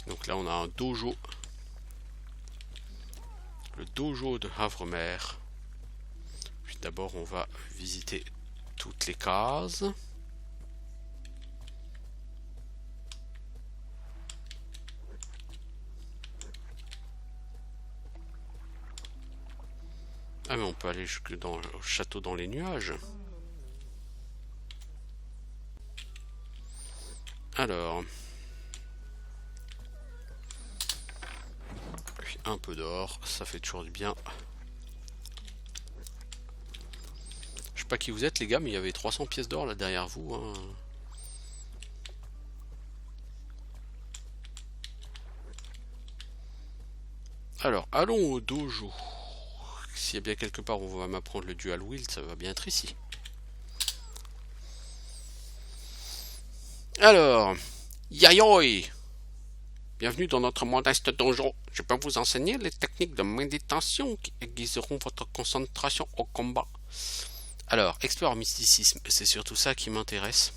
Donc là on a un dojo. Le dojo de Havremer. Puis d'abord on va visiter toutes les cases. Ah mais on peut aller jusque dans le château dans les nuages. Alors... un peu d'or, ça fait toujours du bien. Je sais pas qui vous êtes les gars, mais il y avait 300 pièces d'or là derrière vous. Hein. Alors, allons au dojo. S'il y a bien quelque part où on va m'apprendre le dual wield, ça va bien être ici. Alors, yayoi! Bienvenue dans notre modeste donjon. Je peux vous enseigner les techniques de méditation qui aiguiseront votre concentration au combat. Alors, explore mysticisme, c'est surtout ça qui m'intéresse.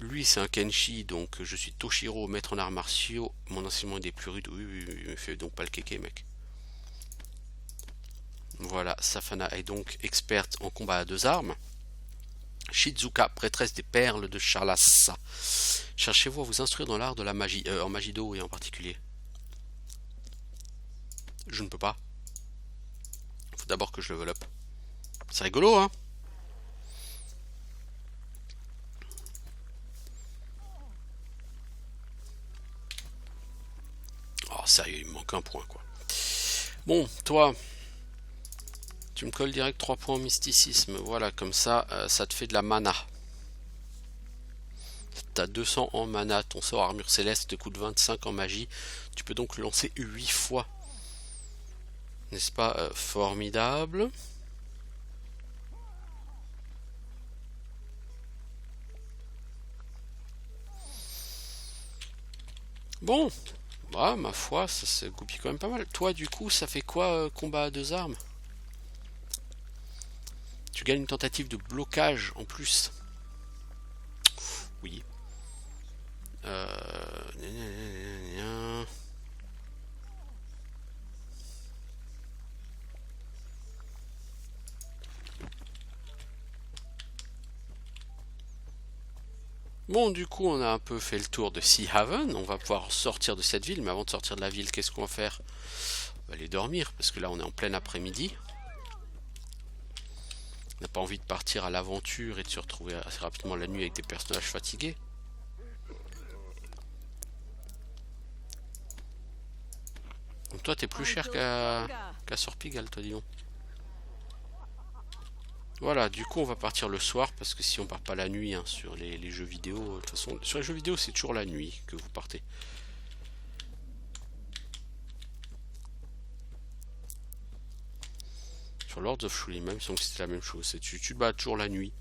Lui, c'est un Kenshi, donc je suis Toshiro, maître en arts martiaux. Mon enseignement est des plus rudes. Oui, me fait donc pas le kéké, mec. Voilà, Safana est donc experte en combat à deux armes. Shizuka, prêtresse des perles de Chalassa. Cherchez-vous à vous instruire dans l'art de la magie, en magie d'eau et en particulier. Je ne peux pas. Faut d'abord que je level up. C'est rigolo, hein? Oh, sérieux, il me manque un point, quoi. Bon, toi, tu me colles direct 3 points en mysticisme. Voilà, comme ça, ça te fait de la mana. T'as 200 en mana, ton sort armure céleste te coûte 25 en magie. Tu peux donc le lancer 8 fois. N'est-ce pas formidable? Bon, bah, ma foi, ça se goupille quand même pas mal. Toi, du coup, ça fait quoi combat à deux armes? Tu gagnes une tentative de blocage en plus. Oui. Bon, du coup, on a un peu fait le tour de Sea Haven. On va pouvoir sortir de cette ville. Mais avant de sortir de la ville, qu'est-ce qu'on va faire? On va aller dormir, parce que là, on est en plein après-midi. On n'a pas envie de partir à l'aventure et de se retrouver assez rapidement la nuit avec des personnages fatigués. Donc toi, t'es plus cher qu'à Sorpigal, toi, dis donc. Voilà, du coup, on va partir le soir, parce que si on part pas la nuit hein, sur les jeux vidéo, de toute façon, sur les jeux vidéo, c'est toujours la nuit que vous partez. Sur Lords of Shuli, même si c'était la même chose, tu te bats toujours la nuit.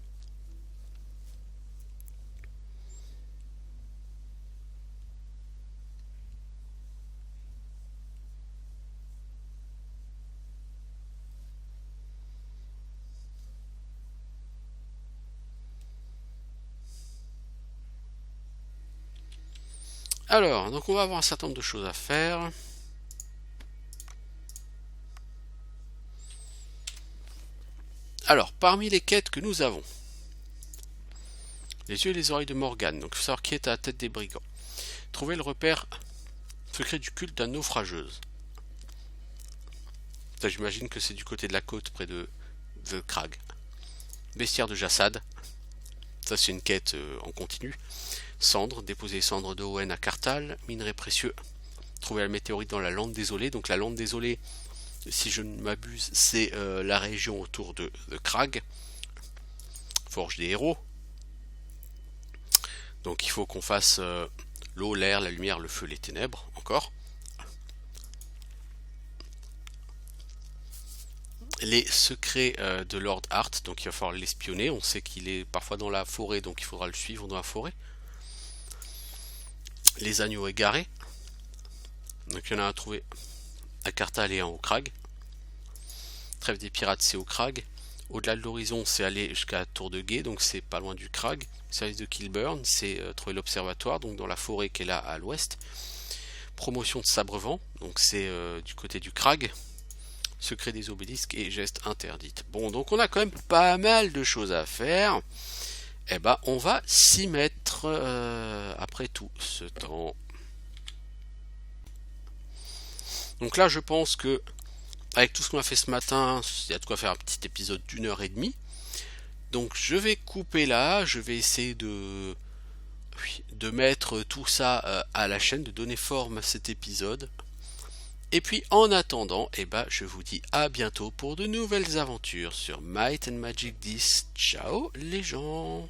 Alors, donc on va avoir un certain nombre de choses à faire. Alors, parmi les quêtes que nous avons, les yeux et les oreilles de Morgane. Donc, il faut savoir qui est à la tête des brigands. Trouver le repère secret du culte de la naufrageuse. Ça, j'imagine que c'est du côté de la côte près de Krag. Bestiaire de Jassad. Ça, c'est une quête en continu. Cendres, déposer les cendres d'Owen à Kartal. Minerai précieux. Trouver la météorite dans la lande désolée. Donc la lande désolée, si je ne m'abuse, c'est la région autour de Krag. Forge des héros. Donc il faut qu'on fasse l'eau, l'air, la lumière, le feu, les ténèbres, encore. Les secrets de Lord Hart, donc il va falloir l'espionner. On sait qu'il est parfois dans la forêt, donc il faudra le suivre dans la forêt. Les agneaux égarés. Donc il y en a à trouver à Kartal et en Krag. Trêve des pirates, c'est au Krag. Au-delà de l'horizon, c'est aller jusqu'à Tour de Guet, donc c'est pas loin du Krag. Service de Kilburn, c'est trouver l'observatoire, donc dans la forêt qui est là à l'ouest. Promotion de Sabrevent, donc c'est du côté du Krag. Secret des obélisques et gestes interdites. Bon, donc on a quand même pas mal de choses à faire. Eh ben, on va s'y mettre après tout ce temps. Donc là, je pense que avec tout ce qu'on a fait ce matin, il y a de quoi faire un petit épisode d'1h30. Donc je vais couper là, je vais essayer de mettre tout ça à la chaîne, de donner forme à cet épisode. Et puis en attendant, eh ben, je vous dis à bientôt pour de nouvelles aventures sur Might and Magic 10. Ciao les gens!